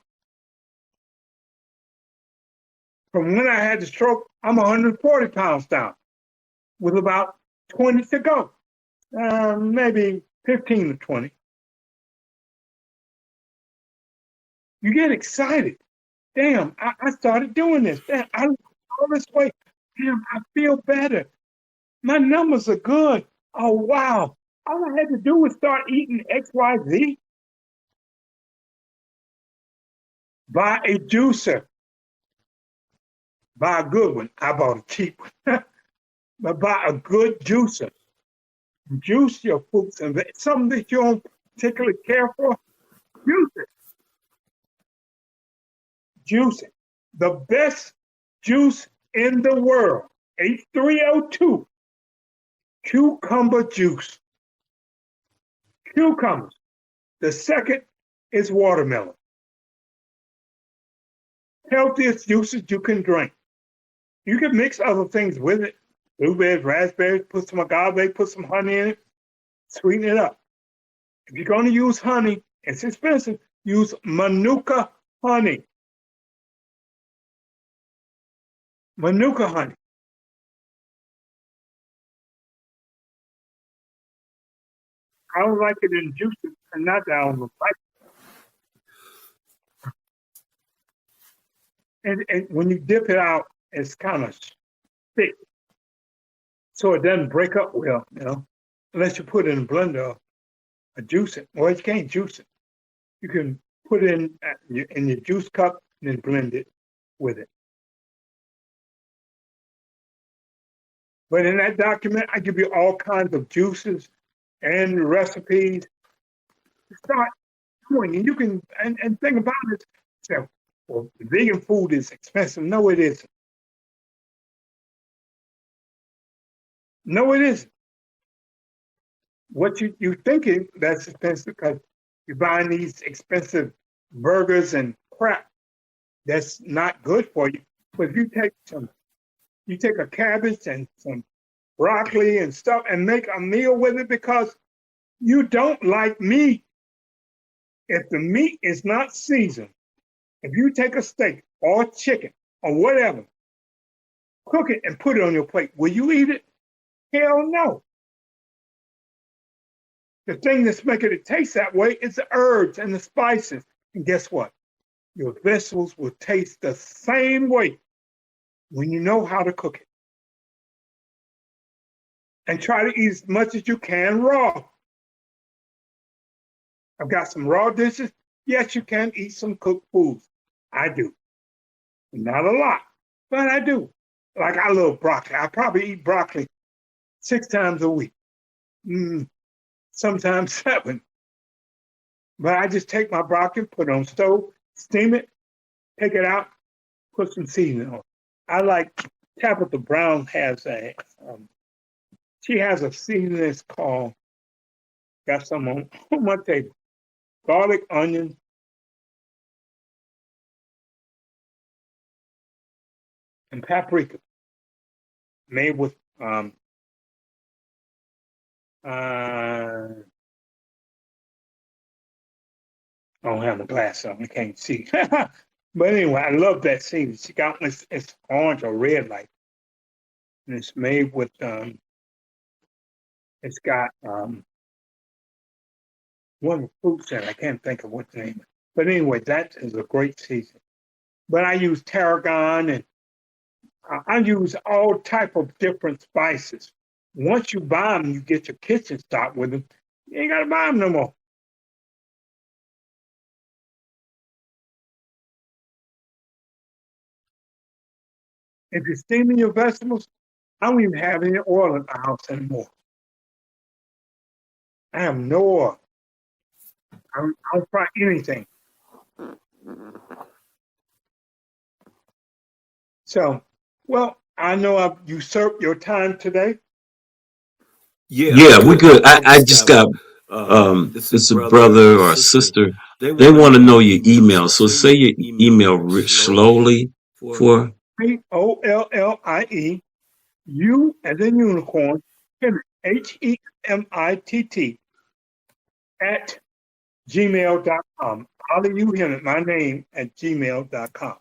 From when I had the stroke, I'm 140 pounds down with about 20 to go, maybe 15 to 20. You get excited. Damn, I started doing this. Damn, I lost all this weight. Damn, I feel better. My numbers are good. Oh, wow. All I had to do was start eating XYZ. Buy a juicer. Buy a good one. I bought a cheap one. But buy a good juicer. Juice your fruits and something that you don't particularly care for. Juice it. Juice it. The best juice in the world. H3O2. Cucumber juice. Cucumbers. The second is watermelon. Healthiest juices you can drink. You can mix other things with it. Blueberries, raspberries, put some agave, put some honey in it, sweeten it up. If you're going to use honey, it's expensive, use Manuka honey. Manuka honey. I don't like it in juices, and not that I don't like it. And when you dip it out, it's kind of thick, so it doesn't break up well, unless you put it in a blender or juice it. Well, you can't juice it. You can put it in your juice cup and then blend it with it. But in that document, I give you all kinds of juices and recipes to start doing. And you can, and think about it, so, well, vegan food is expensive. No, it isn't. No, it isn't. What you thinking that's expensive because you're buying these expensive burgers and crap that's not good for you. But if you take a cabbage and some broccoli and stuff and make a meal with it because you don't like meat. If the meat is not seasoned, if you take a steak or chicken or whatever, cook it and put it on your plate, will you eat it? Hell no. The thing that's making it taste that way is the herbs and the spices. And guess what? Your vegetables will taste the same way when you know how to cook it. And try to eat as much as you can raw. I've got some raw dishes. Yes, you can eat some cooked foods. I do. Not a lot, but I do. Like I love broccoli. I probably eat broccoli 6 times a week. Sometimes 7. But I just take my broccoli, put it on the stove, steam it, take it out, put some seasoning on it. I like Tabitha Brown has she has a seasoning that's called, got some on my table, garlic, onion, and paprika, made with I don't have my glasses on. I can't see. But anyway, I love that season. She got it's orange or red like, and it's made with it's got one of the fruits in it. I can't think of what the name is. But anyway, that is a great season. But I use tarragon and I use all type of different spices. Once you buy them, you get your kitchen stocked with them. You ain't got to buy them no more. If you're steaming your vegetables, I don't even have any oil in my house anymore. I have no oil. I don't fry anything. So, well, I know I've usurped your time today. Yeah, we good. I just got it's a brother or a sister. They want to know your email. So say your email slowly for Ollie, U as in unicorn, Hemmitt, at gmail.com. Ollie U Hemmitt, my name, at gmail.com.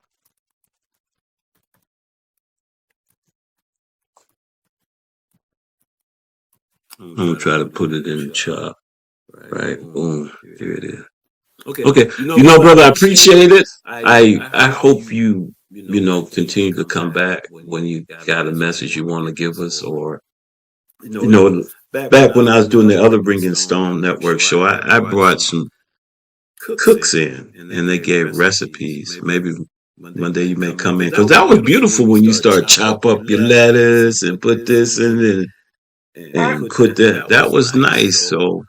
I'm gonna try to put it in the chat. Right, boom, here it is. Okay, brother, I appreciate it. I hope you continue to come back when you got a message you want to give us, or back when I was doing the other Bringing Stone Network show, I brought some cooks in and they gave recipes. Maybe one day you may come in because that was beautiful when you start chop up your lettuce and put this in and put that. That was nice. So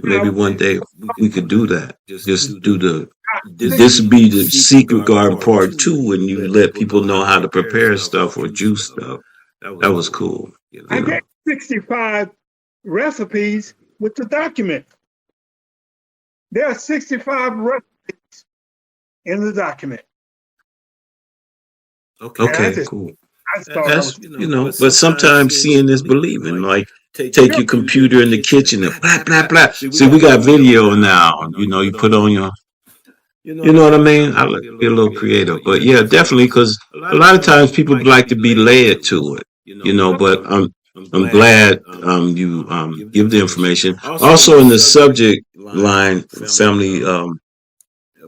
maybe one day we could do that. Just do this would be the secret garden part two when you let people know how to prepare stuff or juice stuff. That was cool. I got 65 recipes with the document. There are 65 recipes in the document. Okay, cool. That's but sometimes seeing is believing. Like take your computer in the kitchen and blah blah blah. See, we got video now. You put on your. You know what I mean? I like to be a little creative, but yeah, definitely because a lot of times people like to be led to it. But I'm glad you give the information. Also in the subject line, family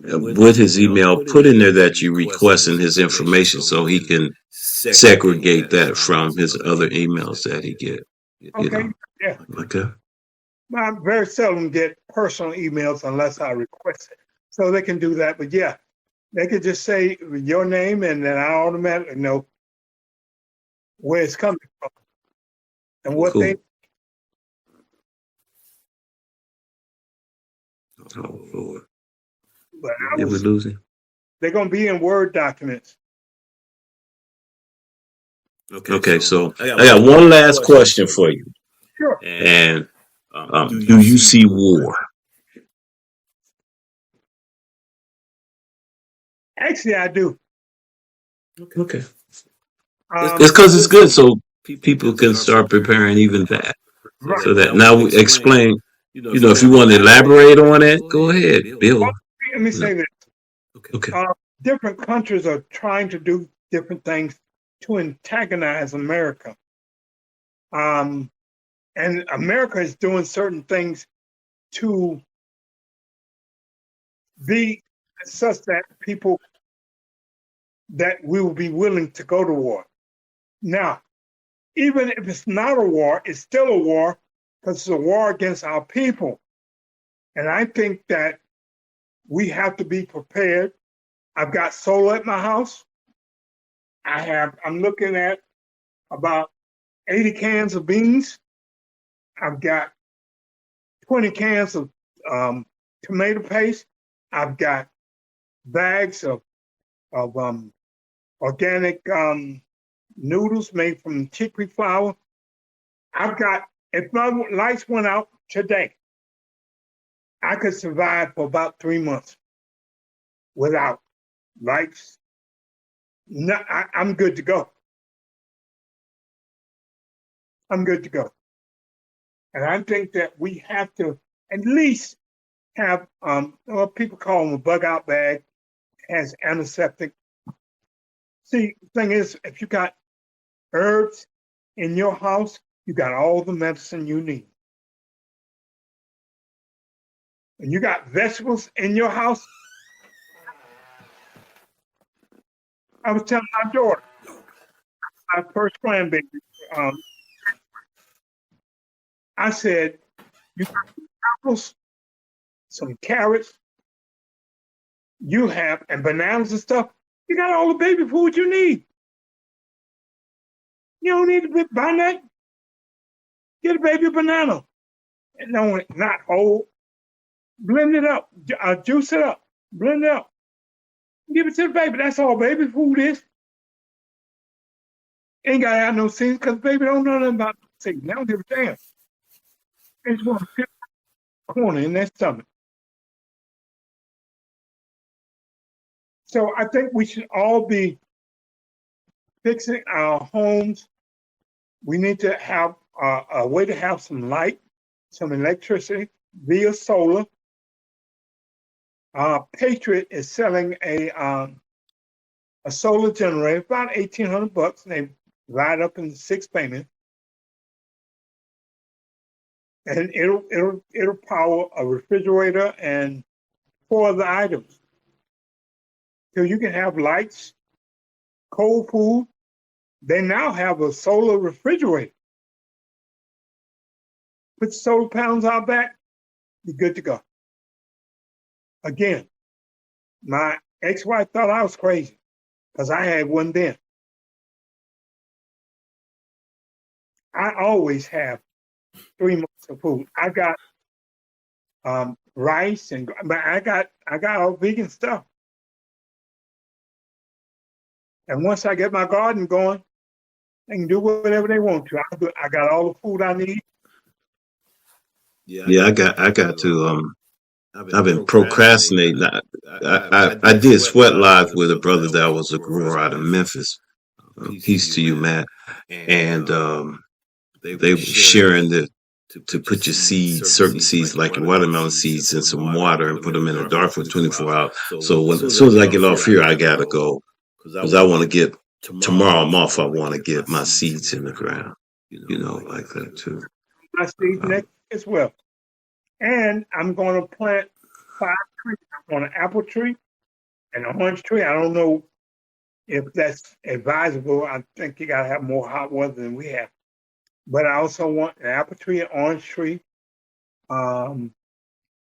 with his email, put in there that you requesting his information so he can segregate that from his other emails that he get. Okay, yeah. Okay. I very seldom get personal emails unless I request it. So they can do that. But yeah, they could just say your name and then I automatically know where it's coming from and what Cool. they. Oh, Lord. But Did we lose him? they're going to be in Word documents. Okay, so I got one last question for you. Sure. And do you see war? Actually, I do. Okay. It's because it's good, so people can start preparing even that. Right. So that now we explain. If you want to elaborate on it, go ahead, Bill. Let me say this. Okay. Different countries are trying to do different things to antagonize America. And America is doing certain things to be such that people that we will be willing to go to war. Now, even if it's not a war, it's still a war because it's a war against our people. And I think that we have to be prepared. I've got solar at my house. I'm looking at about 80 cans of beans. I've got 20 cans of tomato paste. I've got bags of organic noodles made from chickpea flour. If my lights went out today, I could survive for about 3 months without lights. No, I'm good to go. I'm good to go. And I think that we have to at least have what people call them a bug out bag, has antiseptic. See, the thing is, if you got herbs in your house, you got all the medicine you need. And you got vegetables in your house. I was telling my daughter, my first grandbaby, I said, you got some apples, some carrots, you have, and bananas and stuff. You got all the baby food you need. You don't need to buy that. Get a baby banana. And no, not whole. Blend it up, juice it up, blend it up. Give it to the baby. That's all baby food is. Ain't got to have no seeds because baby don't know nothing about seeds. They don't give a damn. They just want to fit the corner in their stomach. So I think we should all be fixing our homes. We need to have a way to have some light, some electricity via solar. Patriot is selling a solar generator, about $1,800, and they divide up into 6 payments, and it'll power a refrigerator and 4 other items. So you can have lights, cold food. They now have a solar refrigerator. Put the solar panels out back, you're good to go. Again, my ex-wife thought I was crazy because I had one then. I always have 3 months of food. I got rice and I got all vegan stuff. And once I get my garden going, they can do whatever they want to. I got all the food I need. Yeah, I got to. I've been procrastinating. I did Sweat Live with a brother that was a grower out of Memphis. Peace to you, Matt. And they were sharing to put your seeds, certain seeds like your watermelon seeds, in some water and put them in the dark for 24 hours. So as soon as I get off here, I gotta go because I want to get tomorrow I'm off. I want to get my seeds in the ground, like that too. My seeds next as well. And I'm going to plant 5 trees. I'm going to apple tree and an orange tree. I don't know if that's advisable. I think you got to have more hot weather than we have. But I also want an apple tree, an orange tree. I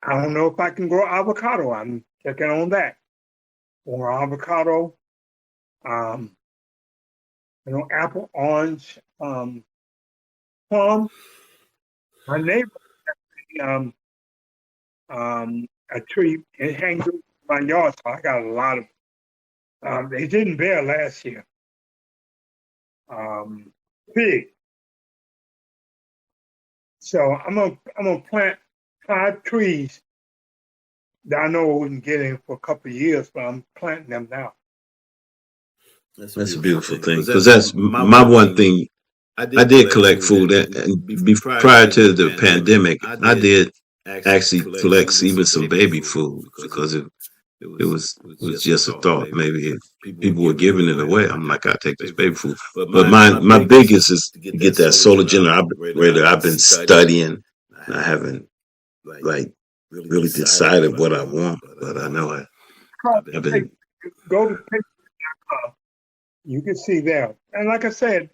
don't know if I can grow avocado. I'm checking on that. Or avocado, apple, orange, plum. My neighbor has a tree. It hangs in my yard, so I got a lot of. They didn't bear last year. Fig. So I'm gonna plant 5 trees that I know we can get in for a couple of years, but I'm planting them now. That's a beautiful thing because that's my one thing. I did collect food, and prior to the pandemic, I did actually collect even some baby food because it was just a thought. Maybe people were giving it away. I'm like, I take this baby food. But my biggest is to get that solar generator. I've been studying. I haven't really decided what I want, but I know I've been. Go to pictures.com. You can see there. And like I said,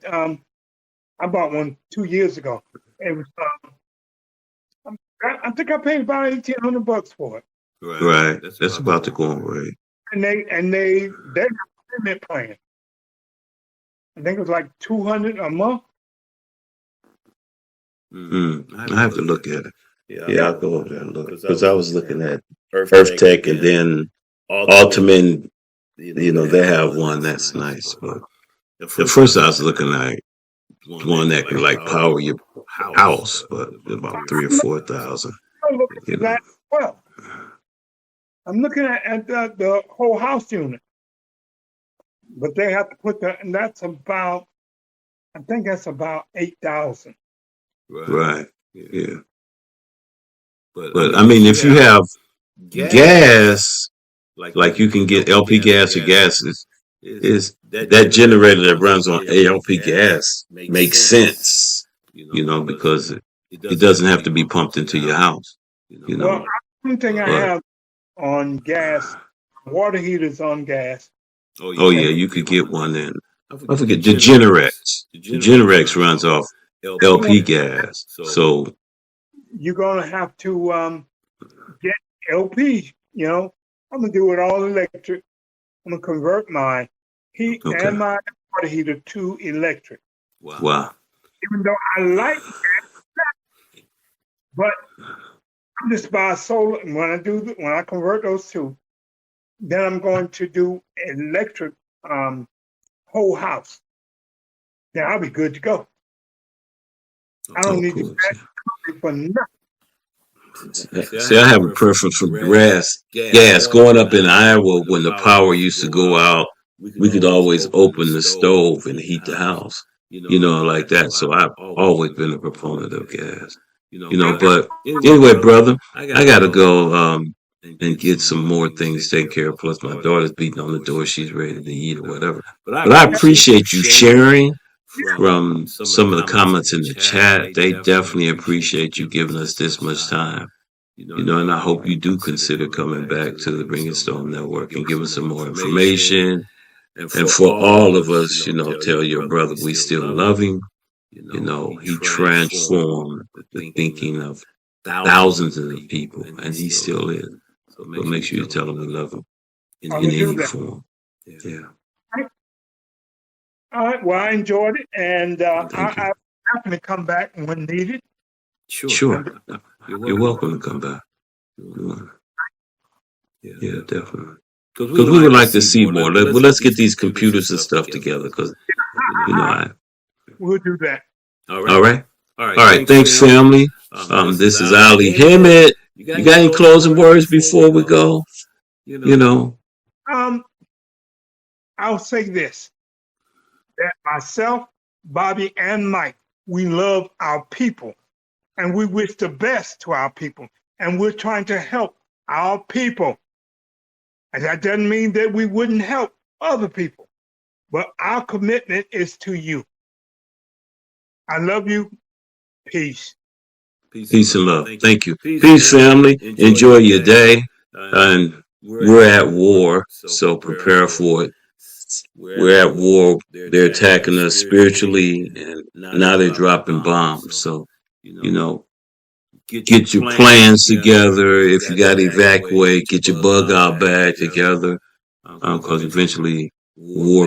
I bought one 2 years ago. It was I think I paid about $1,800 for it. Right. That's about the going rate. And they have a payment plan. I think it was like $200 a month. I have to look at it. Yeah, I'll go over there and look because I was looking at Earth Tech and then Ultimate. They have one that's nice, but at first I was looking at one that can power your house, but about 3,000 or 4,000. Well, I'm looking at the whole house unit, but they have to put and that's about, I think that's about 8,000. Right. Yeah. But I mean, if you have gas, like you can get LP gas or gas, is that generator that runs on LP gas makes sense, because it doesn't have to be pumped into your house, Well, one thing I But have on gas, water heaters on gas. oh yeah, you could get one in. I forget the Generex. The Generex runs off LP gas, so You're gonna have to get LP. I'm gonna do it all electric. I'm gonna convert my heat okay. and my water heater to electric. Wow. Even though I like gas, but I'm just buy solar. And when I convert those two, then I'm going to do electric whole house. Then I'll be good to go. I don't need Cool. to for nothing. See, I have a preference for gas. Going up in Iowa, when the power used to go out, we could always open the stove and heat the house, like that. So I've always been a proponent of gas, But anyway, brother, I gotta go and get some more things taken care of. Plus, my daughter's beating on the door; she's ready to eat or whatever. But I appreciate you sharing from some of the comments in the chat. They definitely appreciate you giving us this much time. And I hope you do consider coming back to the Bring It Stone Network and give us some more information. And for all of us, tell your brother we still love him. He transformed the thinking of thousands of people, and he still is. So make sure you tell him we love him in any form. Yeah. All right. Well, I enjoyed it, and Thank you. I'm happy to come back when needed. Sure. You're welcome to come back. Yeah, definitely. Because we would like to see more. Let's get these computers and stuff together. Because We'll do that. All right. Thanks, family. This is Ollie Hemmitt. You got any closing words before we go? I'll say this: that myself, Bobby, and Mike, we love our people, and we wish the best to our people, and we're trying to help our people. And that doesn't mean that we wouldn't help other people, but our commitment is to you. I love you. Peace. Peace and love. Thank you. Peace, family. Enjoy your day. And we're at war, so prepare for it. We're at war. They're attacking us spiritually, and now they're dropping bombs. So, get your plans together. If you got to evacuate, get your bug out bag together, because eventually war